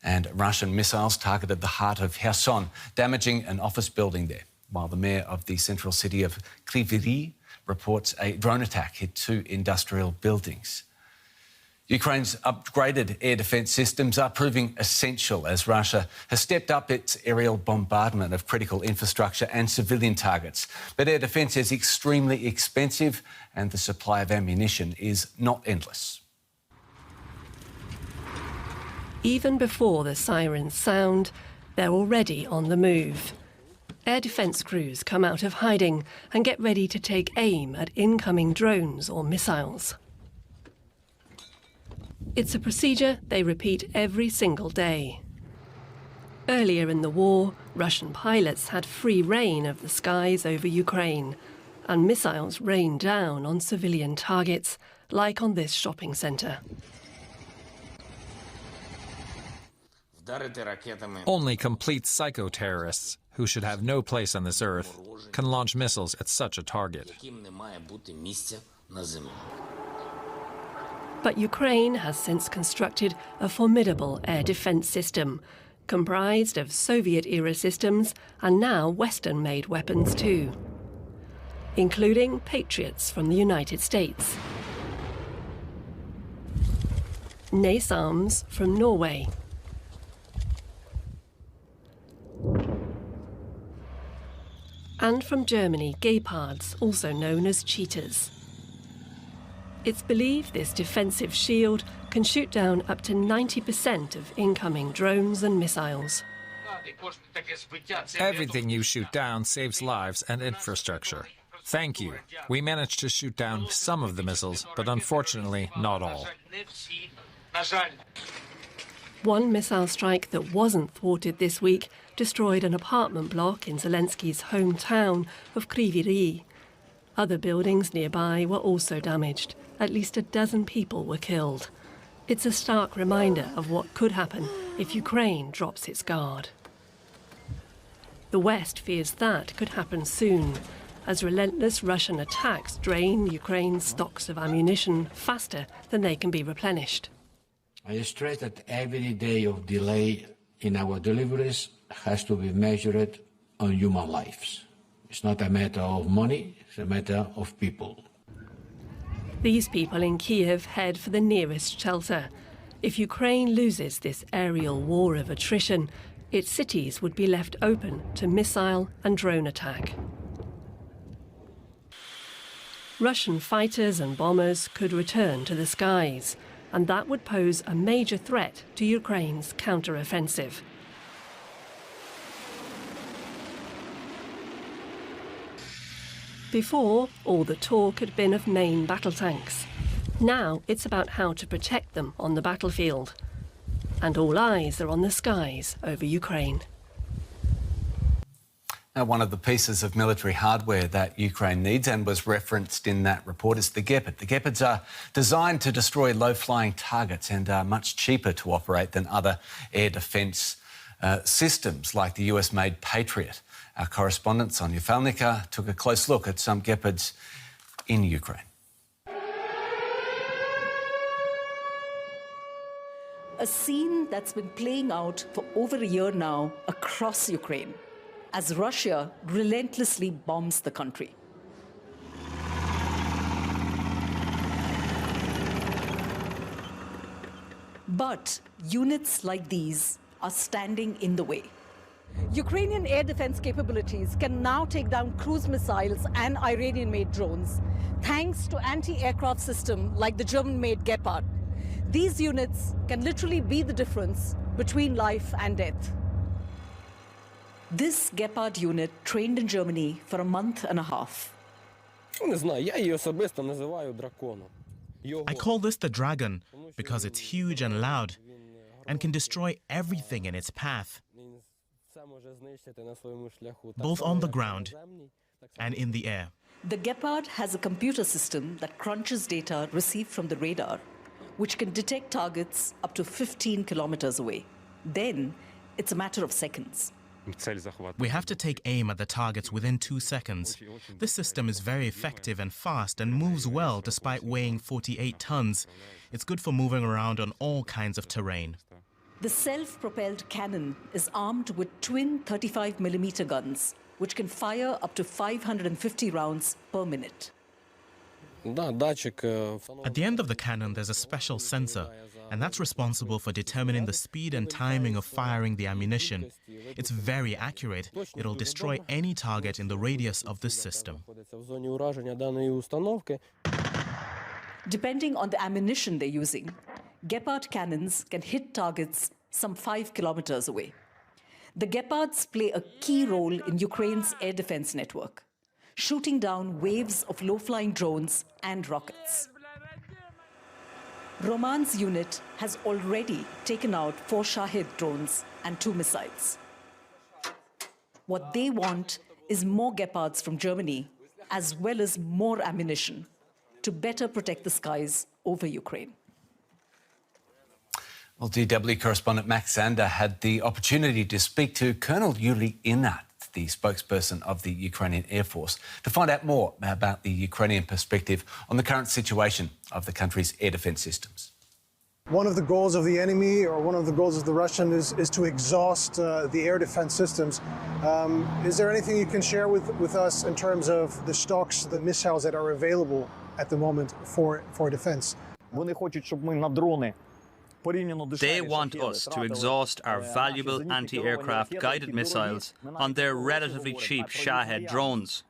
and Russian missiles targeted the heart of Kherson, damaging an office building there, while the mayor of the central city of Kryvyi Rih reports a drone attack hit 2 industrial buildings. Ukraine's upgraded air defence systems are proving essential as Russia has stepped up its aerial bombardment of critical infrastructure and civilian targets. But air defence is extremely expensive and the supply of ammunition is not endless. Even before the sirens sound, they're already on the move. Air defence crews come out of hiding and get ready to take aim at incoming drones or missiles. It's a procedure they repeat every single day. Earlier in the war, Russian pilots had free rein of the skies over Ukraine, and missiles rained down on civilian targets, like on this shopping centre. Only complete psycho-terrorists, who should have no place on this earth, can launch missiles at such a target. But Ukraine has since constructed a formidable air defence system, comprised of Soviet-era systems and now Western-made weapons too, including Patriots from the United States, NASAMS from Norway, and from Germany, Gepards, also known as Cheetahs. It's believed this defensive shield can shoot down up to 90% of incoming drones and missiles. Everything you shoot down saves lives and infrastructure. Thank you. We managed to shoot down some of the missiles, but unfortunately not all. One missile strike that wasn't thwarted this week destroyed an apartment block in Zelensky's hometown of Kryvyi Rih. Other buildings nearby were also damaged. At least a dozen people were killed. It's a stark reminder of what could happen if Ukraine drops its guard. The West fears that could happen soon, as relentless Russian attacks drain Ukraine's stocks of ammunition faster than they can be replenished. I stress that every day of delay in our deliveries has to be measured on human lives. It's not a matter of money, it's a matter of people. These people in Kiev head for the nearest shelter. If Ukraine loses this aerial war of attrition, its cities would be left open to missile and drone attack. Russian fighters and bombers could return to the skies, and that would pose a major threat to Ukraine's counter-offensive. Before, all the talk had been of main battle tanks. Now it's about how to protect them on the battlefield. And all eyes are on the skies over Ukraine. Now, one of the pieces of military hardware that Ukraine needs and was referenced in that report is the Gepard. The Gepards are designed to destroy low-flying targets and are much cheaper to operate than other air defence systems like the US-made Patriot. Our correspondent Sonia Falnica took a close look at some Gepards in Ukraine. A scene that's been playing out for over a year now across Ukraine, as Russia relentlessly bombs the country. But units like these are standing in the way. Ukrainian air defense capabilities can now take down cruise missiles and Iranian-made drones, thanks to anti-aircraft systems like the German-made Gepard. These units can literally be the difference between life and death. This Gepard unit trained in Germany for a month and a half. I call this the Dragon because it's huge and loud and can destroy everything in its path. both on the ground and in the air. The Gepard has a computer system that crunches data received from the radar, which can detect targets up to 15 kilometers away. Then it's a matter of seconds. We have to take aim at the targets within 2 seconds. This system is very effective and fast and moves well despite weighing 48 tons. It's good for moving around on all kinds of terrain. The self-propelled cannon is armed with twin 35mm guns, which can fire up to 550 rounds per minute. At the end of the cannon, there's a special sensor, and that's responsible for determining the speed and timing of firing the ammunition. It's very accurate. It'll destroy any target in the radius of this system. Depending on the ammunition they're using, Gepard cannons can hit targets some 5 kilometers away. The Gepards play a key role in Ukraine's air defense network, shooting down waves of low-flying drones and rockets. Roman's unit has already taken out 4 Shahed drones and 2 missiles. What they want is more Gepards from Germany, as well as more ammunition, to better protect the skies over Ukraine. Well, DW correspondent Max Zander had the opportunity to speak to Colonel Yuri Inat, the spokesperson of the Ukrainian Air Force, to find out more about the Ukrainian perspective on the current situation of the country's air defence systems. One of the goals of the enemy, or one of the goals of the Russian, is to exhaust the air defense systems. Is there anything you can share with us in terms of the stocks, the missiles that are available at the moment for defense? They want us to exhaust our valuable anti-aircraft guided missiles on their relatively cheap Shahed drones.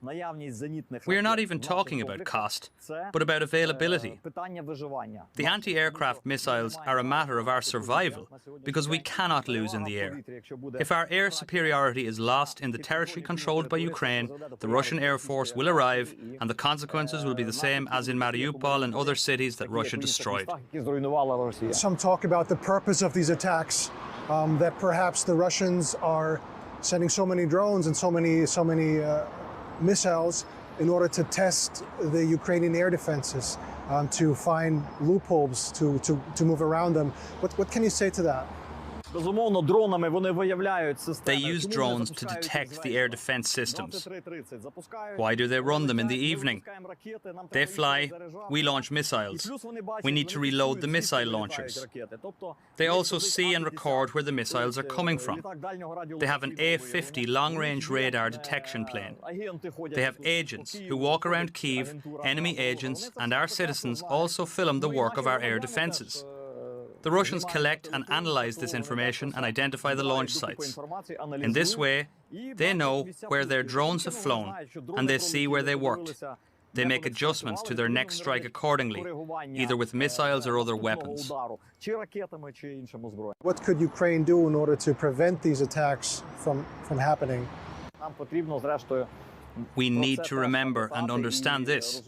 We are not even talking about cost, but about availability. The anti-aircraft missiles are a matter of our survival because we cannot lose in the air. If our air superiority is lost in the territory controlled by Ukraine, the Russian Air Force will arrive and the consequences will be the same as in Mariupol and other cities that Russia destroyed. Some talk about the purpose of these attacks, that perhaps the Russians are sending so many drones and so many missiles in order to test the Ukrainian air defenses, to find loopholes to move around them. What can you say to that? They use drones to detect the air defense systems. Why do they run them in the evening? They fly, we launch missiles. We need to reload the missile launchers. They also see and record where the missiles are coming from. They have an A-50 long-range radar detection plane. They have agents who walk around Kyiv, enemy agents, and our citizens also film the work of our air defenses. The Russians collect and analyse this information and identify the launch sites. In this way, they know where their drones have flown and they see where they worked. They make adjustments to their next strike accordingly, either with missiles or other weapons. What could Ukraine do in order to prevent these attacks from happening? We need to remember and understand this.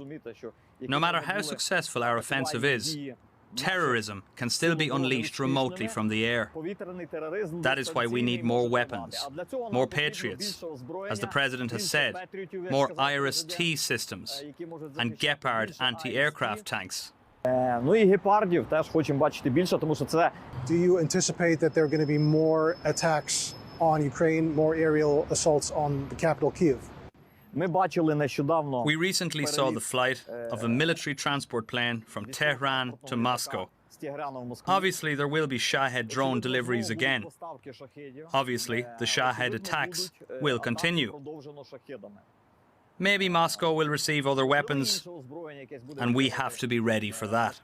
No matter how successful our offensive is, terrorism can still be unleashed remotely from the air. That is why we need more weapons, more Patriots, as the President has said, more IRIS-T systems, and Gepard anti-aircraft tanks. Do you anticipate that there are going to be more attacks on Ukraine, more aerial assaults on the capital, Kyiv? We recently saw the flight of a military transport plane from Tehran to Moscow. Obviously, there will be Shahed drone deliveries again. Obviously, the Shahed attacks will continue. Maybe Moscow will receive other weapons, and we have to be ready for that.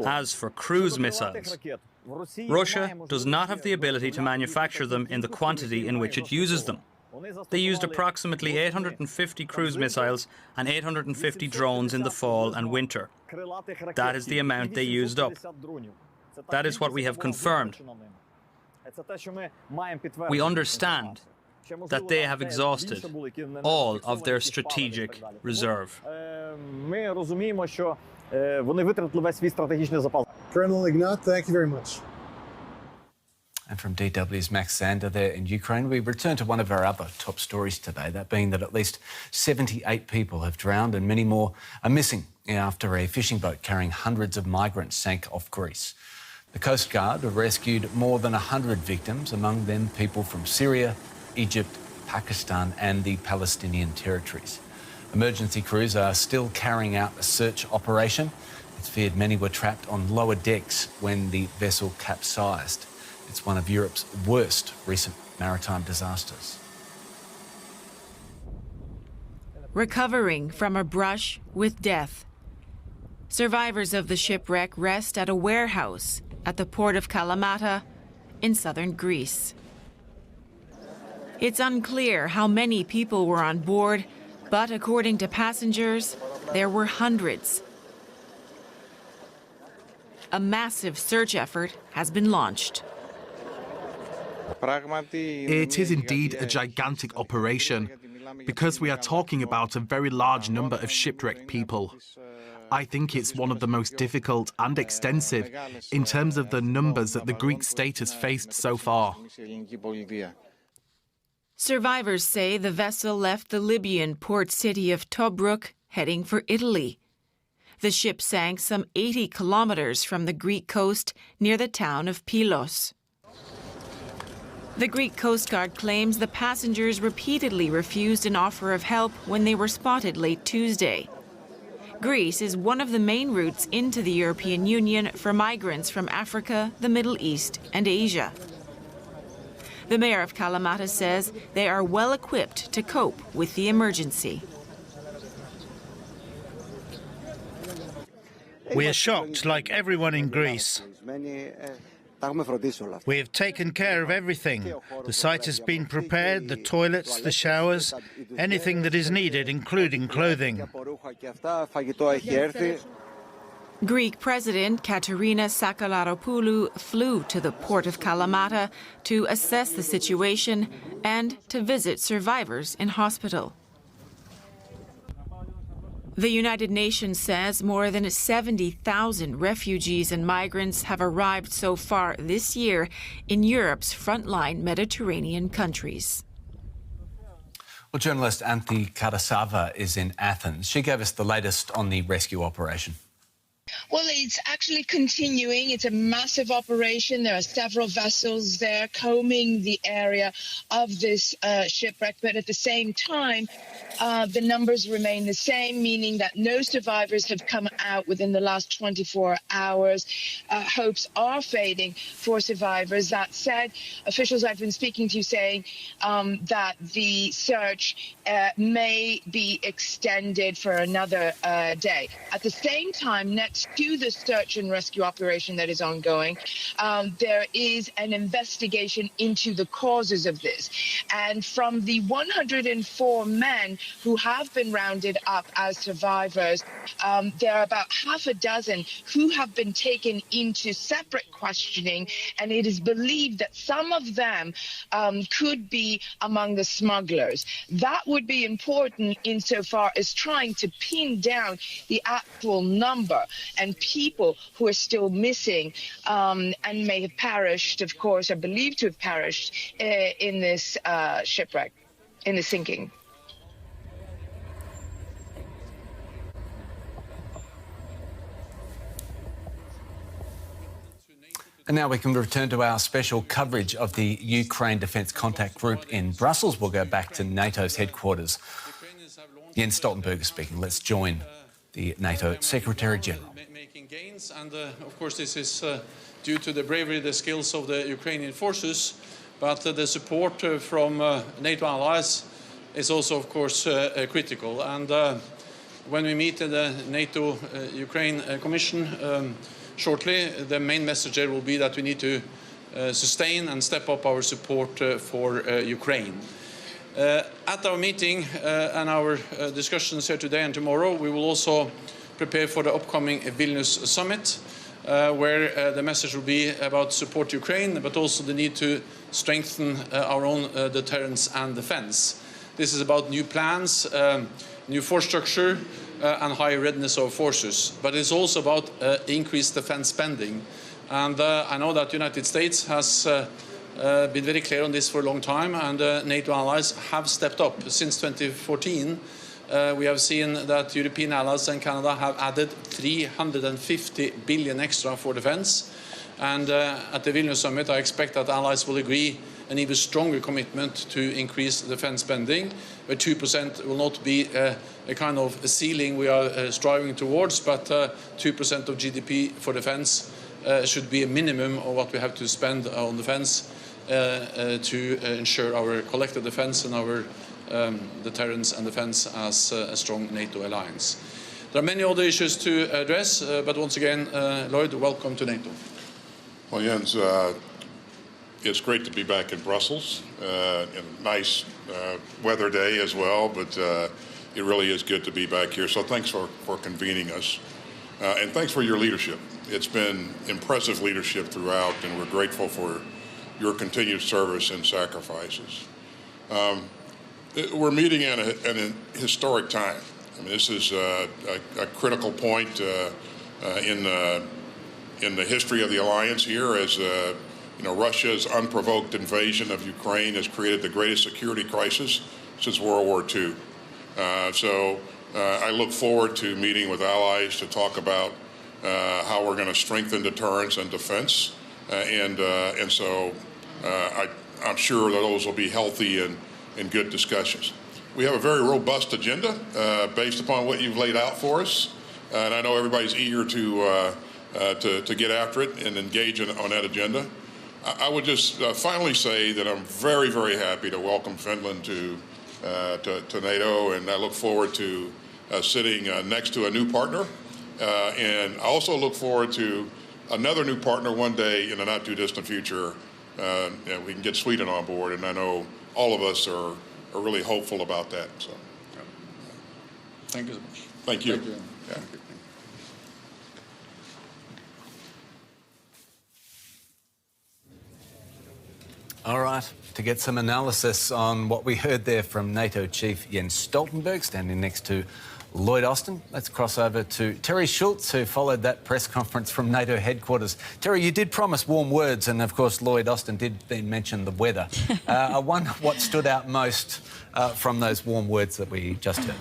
As for cruise missiles, Russia does not have the ability to manufacture them in the quantity in which it uses them. They used approximately 850 cruise missiles and 850 drones in the fall and winter. That is the amount they used up. That is what we have confirmed. We understand that they have exhausted all of their strategic reserve. Colonel Ignat, thank you very much. And from DW's Max Zander there in Ukraine, we return to one of our other top stories today, that being that at least 78 people have drowned and many more are missing after a fishing boat carrying hundreds of migrants sank off Greece. The Coast Guard have rescued more than 100 victims, among them people from Syria, Egypt, Pakistan and the Palestinian territories. Emergency crews are still carrying out a search operation. It's feared many were trapped on lower decks when the vessel capsized. It's one of Europe's worst recent maritime disasters. Recovering from a brush with death. Survivors of the shipwreck rest at a warehouse at the port of Kalamata in southern Greece. It's unclear how many people were on board, but according to passengers, there were hundreds. A massive search effort has been launched. It is indeed a gigantic operation, because we are talking about a very large number of shipwrecked people. I think it's one of the most difficult and extensive in terms of the numbers that the Greek state has faced so far. Survivors say the vessel left the Libyan port city of Tobruk, heading for Italy. The ship sank some 80 kilometers from the Greek coast near the town of Pylos. The Greek Coast Guard claims the passengers repeatedly refused an offer of help when they were spotted late Tuesday. Greece is one of the main routes into the European Union for migrants from Africa, the Middle East and Asia. The mayor of Kalamata says they are well equipped to cope with the emergency. We are shocked, like everyone in Greece. We have taken care of everything. The site has been prepared, the toilets, the showers, anything that is needed, including clothing. Greek President Katerina Sakalaropoulou flew to the port of Kalamata to assess the situation and to visit survivors in hospital. The United Nations says more than 70,000 refugees and migrants have arrived so far this year in Europe's frontline Mediterranean countries. Well, journalist Anthi Karasava is in Athens. She gave us the latest on the rescue operation. Well, it's actually continuing. It's a massive operation. There are several vessels there combing the area of this shipwreck. But at the same time, the numbers remain the same, meaning that no survivors have come out within the last 24 hours. Hopes are fading for survivors. That said, officials I've been speaking to saying that the search may be extended for another day. At the same time, next to the search and rescue operation that is ongoing, there is an investigation into the causes of this. And from the 104 men who have been rounded up as survivors, there are about half a dozen who have been taken into separate questioning, and it is believed that some of them could be among the smugglers. That would be important insofar as trying to pin down the actual number and people who are still missing and may have perished, of course, are believed to have perished in this shipwreck, in the sinking. And now we can return to our special coverage of the Ukraine Defence Contact Group in Brussels. We'll go back to NATO's headquarters. Jens Stoltenberg is speaking. Let's join the NATO Secretary General. Making gains, and of course this is due to the bravery, the skills of the Ukrainian forces, but the support from NATO allies is also, of course, critical. And when we meet in the NATO Ukraine Commission shortly, the main message there will be that we need to sustain and step up our support for Ukraine. At our meeting and our discussions here today and tomorrow, we will also prepare for the upcoming Vilnius summit, where the message will be about support Ukraine, but also the need to strengthen our own deterrence and defense. This is about new plans, new force structure, and higher readiness of forces. But it's also about increased defense spending. And I know that the United States has been very clear on this for a long time, and NATO allies have stepped up. Since 2014, we have seen that European allies and Canada have added 350 billion extra for defense. And at the Vilnius summit, I expect that allies will agree an even stronger commitment to increase defense spending, where 2% will not be a kind of a ceiling we are striving towards, but 2% of GDP for defense should be a minimum of what we have to spend on defense to ensure our collective defense and our deterrence and defense as a strong NATO alliance. There are many other issues to address, but once again, Lloyd, welcome to NATO. Well, Jens, it's great to be back in Brussels. A nice weather day as well, but it really is good to be back here. So thanks for convening us. And thanks for your leadership. It's been impressive leadership throughout, and we're grateful for your continued service and sacrifices. We're meeting at an historic time. I mean, this is a critical point in the history of the alliance here, as Russia's unprovoked invasion of Ukraine has created the greatest security crisis since World War II. So I look forward to meeting with allies to talk about how we're going to strengthen deterrence and defense, and so I'm sure that those will be healthy and good discussions. We have a very robust agenda based upon what you've laid out for us, and I know everybody's eager to get after it and engage on that agenda. I would just finally say that I'm very, very happy to welcome Finland to NATO, and I look forward to sitting next to a new partner. And I also look forward to another new partner one day in the not too distant future. We can get Sweden on board, and I know all of us are really hopeful about that. So, thank you so much. Thank you. Thank you. Yeah. All right, to get some analysis on what we heard there from NATO Chief Jens Stoltenberg, standing next to Lloyd Austin, let's cross over to Terry Schultz, who followed that press conference from NATO headquarters. Terry, you did promise warm words, and of course Lloyd Austin did then mention the weather. I wonder what stood out most from those warm words that we just heard.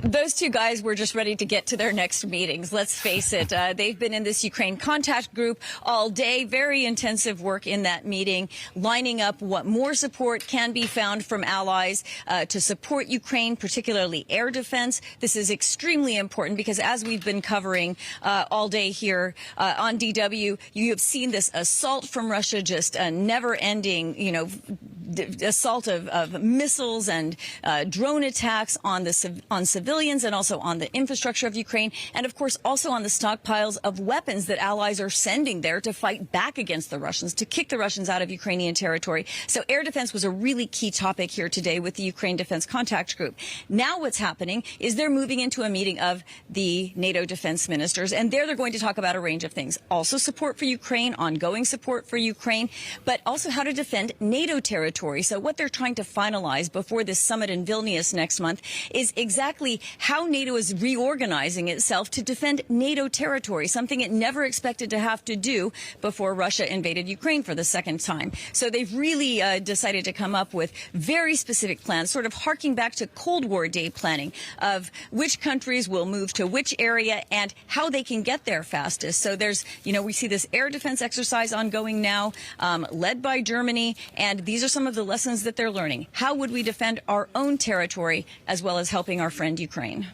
Those two guys were just ready to get to their next meetings. Let's face it. They've been in this Ukraine contact group all day. Very intensive work in that meeting, lining up what more support can be found from allies to support Ukraine, particularly air defense. This is extremely important because, as we've been covering all day here on DW, you have seen this assault from Russia, just a never-ending, assault of missiles and drone attacks on civilians and also on the infrastructure of Ukraine, and of course also on the stockpiles of weapons that allies are sending there to fight back against the Russians, to kick the Russians out of Ukrainian territory. So air defense was a really key topic here today with the Ukraine Defense Contact Group. Now what's happening is they're moving into a meeting of the NATO defense ministers, and there they're going to talk about a range of things. Also support for Ukraine, ongoing support for Ukraine, but also how to defend NATO territory. So what they're trying to finalize before this summit in Vilnius next month is exactly how NATO is reorganizing itself to defend NATO territory, something it never expected to have to do before Russia invaded Ukraine for the second time. So they've really decided to come up with very specific plans, sort of harking back to Cold War day planning of which countries will move to which area and how they can get there fastest. So there's, we see this air defense exercise ongoing now, led by Germany, and these are some of the lessons that they're learning. How would we defend our own territory as well as helping our friend Ukraine?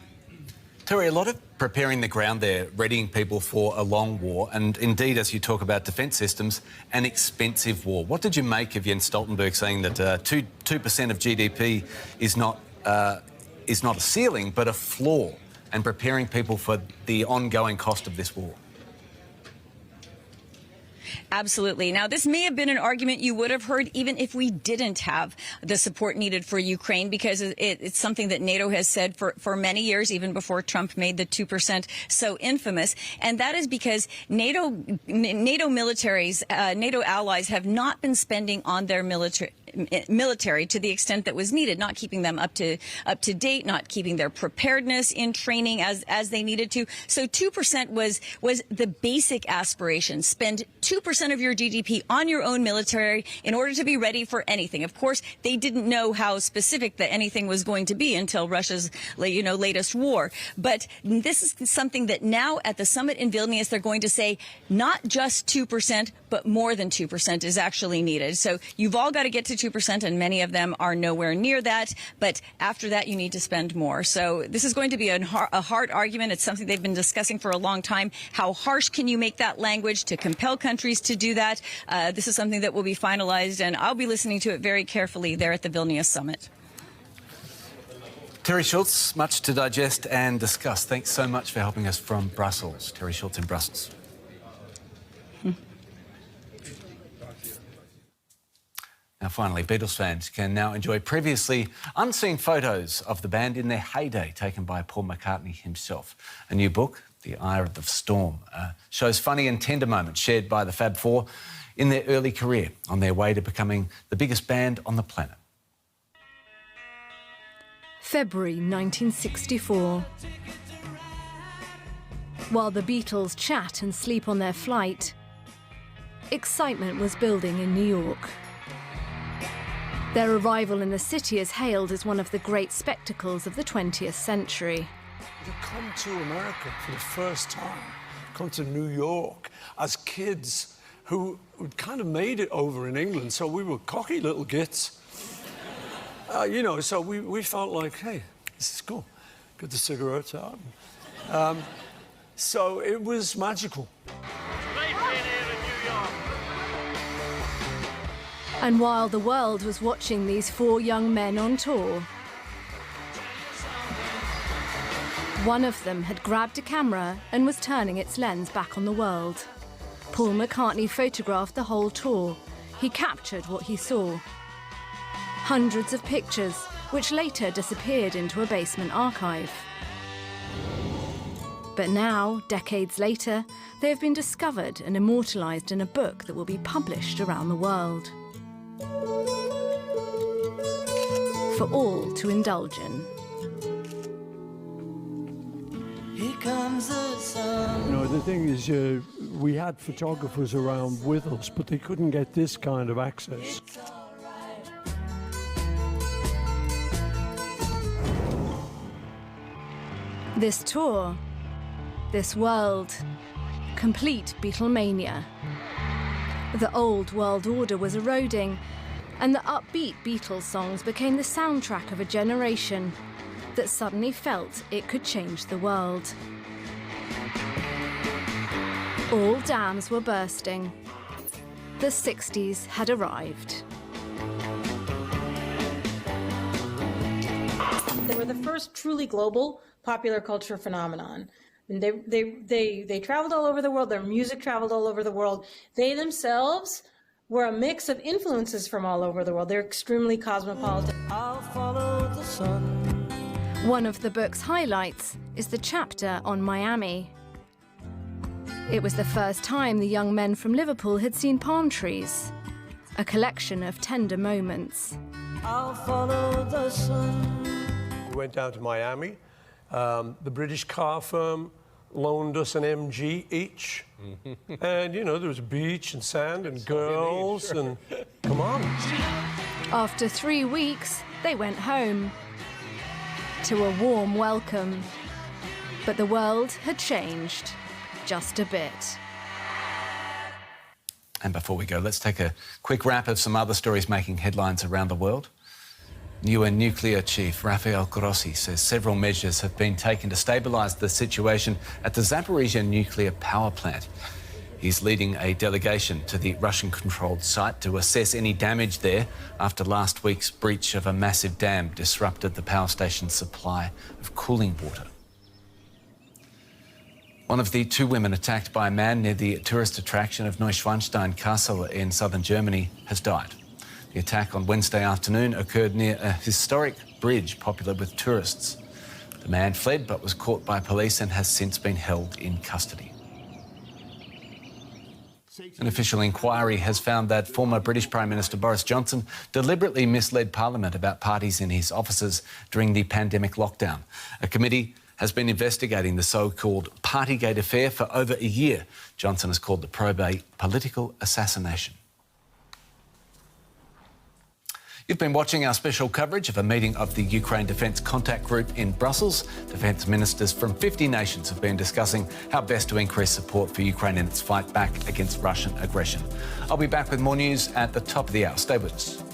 Terry, a lot of preparing the ground there, readying people for a long war, and indeed, as you talk about defence systems, an expensive war. What did you make of Jens Stoltenberg saying that 2% of GDP is not a ceiling, but a floor, and preparing people for the ongoing cost of this war? Absolutely. Now, this may have been an argument you would have heard even if we didn't have the support needed for Ukraine, because it's something that NATO has said for many years, even before Trump made the 2% so infamous. And that is because NATO militaries, NATO allies have not been spending on their military to the extent that was needed, not keeping them up to date, not keeping their preparedness in training as they needed to. So 2% was the basic aspiration. Spend 2% of your GDP on your own military in order to be ready for anything. Of course, they didn't know how specific that anything was going to be until Russia's, latest war. But this is something that now at the summit in Vilnius, they're going to say not just 2%, but more than 2% is actually needed. So you've all got to get to 2%, and many of them are nowhere near that. But after that, you need to spend more. So this is going to be a hard argument. It's something they've been discussing for a long time. How harsh can you make that language to compel countries to do that? This is something that will be finalized, and I'll be listening to it very carefully there at the Vilnius summit. Terry Schultz, much to digest and discuss. Thanks so much for helping us from Brussels. Terry Schultz in Brussels. Now, finally, Beatles fans can now enjoy previously unseen photos of the band in their heyday, taken by Paul McCartney himself. A new book, The Eye of the Storm, shows funny and tender moments shared by the Fab Four in their early career on their way to becoming the biggest band on the planet. February 1964. While the Beatles chat and sleep on their flight, excitement was building in New York. Their arrival in the city is hailed as one of the great spectacles of the 20th century. To come to America for the first time, come to New York as kids who kind of made it over in England, so we were cocky little gits. So we felt like, hey, this is cool. Get the cigarettes out. So it was magical. And while the world was watching these four young men on tour, one of them had grabbed a camera and was turning its lens back on the world. Paul McCartney photographed the whole tour. He captured what he saw. Hundreds of pictures, which later disappeared into a basement archive. But now, decades later, they have been discovered and immortalized in a book that will be published around the world. For all to indulge in. Here comes the sun. You know, the thing is, we had photographers around with us, but they couldn't get this kind of access. This tour, this world, complete Beatlemania. The old world order was eroding, and the upbeat Beatles songs became the soundtrack of a generation that suddenly felt it could change the world. All dams were bursting. The 60s had arrived. They were the first truly global popular culture phenomenon. And they traveled all over the world. Their music traveled all over the world. They themselves were a mix of influences from all over the world. They're extremely cosmopolitan. I'll follow the sun. One of the book's highlights is the chapter on Miami. It was the first time the young men from Liverpool had seen palm trees, a collection of tender moments. I'll follow the sun. We went down to Miami. The British car firm loaned us an MG each. And, there was a beach and sand and girls and... Come on. After 3 weeks, they went home to a warm welcome. But the world had changed just a bit. And before we go, let's take a quick wrap of some other stories making headlines around the world. UN nuclear chief Rafael Grossi says several measures have been taken to stabilise the situation at the Zaporizhzhia nuclear power plant. He's leading a delegation to the Russian-controlled site to assess any damage there after last week's breach of a massive dam disrupted the power station's supply of cooling water. One of the two women attacked by a man near the tourist attraction of Neuschwanstein Castle in southern Germany has died. The attack on Wednesday afternoon occurred near a historic bridge popular with tourists. The man fled but was caught by police and has since been held in custody. An official inquiry has found that former British Prime Minister Boris Johnson deliberately misled Parliament about parties in his offices during the pandemic lockdown. A committee has been investigating the so-called Partygate affair for over a year. Johnson has called the probe a political assassination. You've been watching our special coverage of a meeting of the Ukraine Defence Contact Group in Brussels. Defence ministers from 50 nations have been discussing how best to increase support for Ukraine in its fight back against Russian aggression. I'll be back with more news at the top of the hour. Stay with us.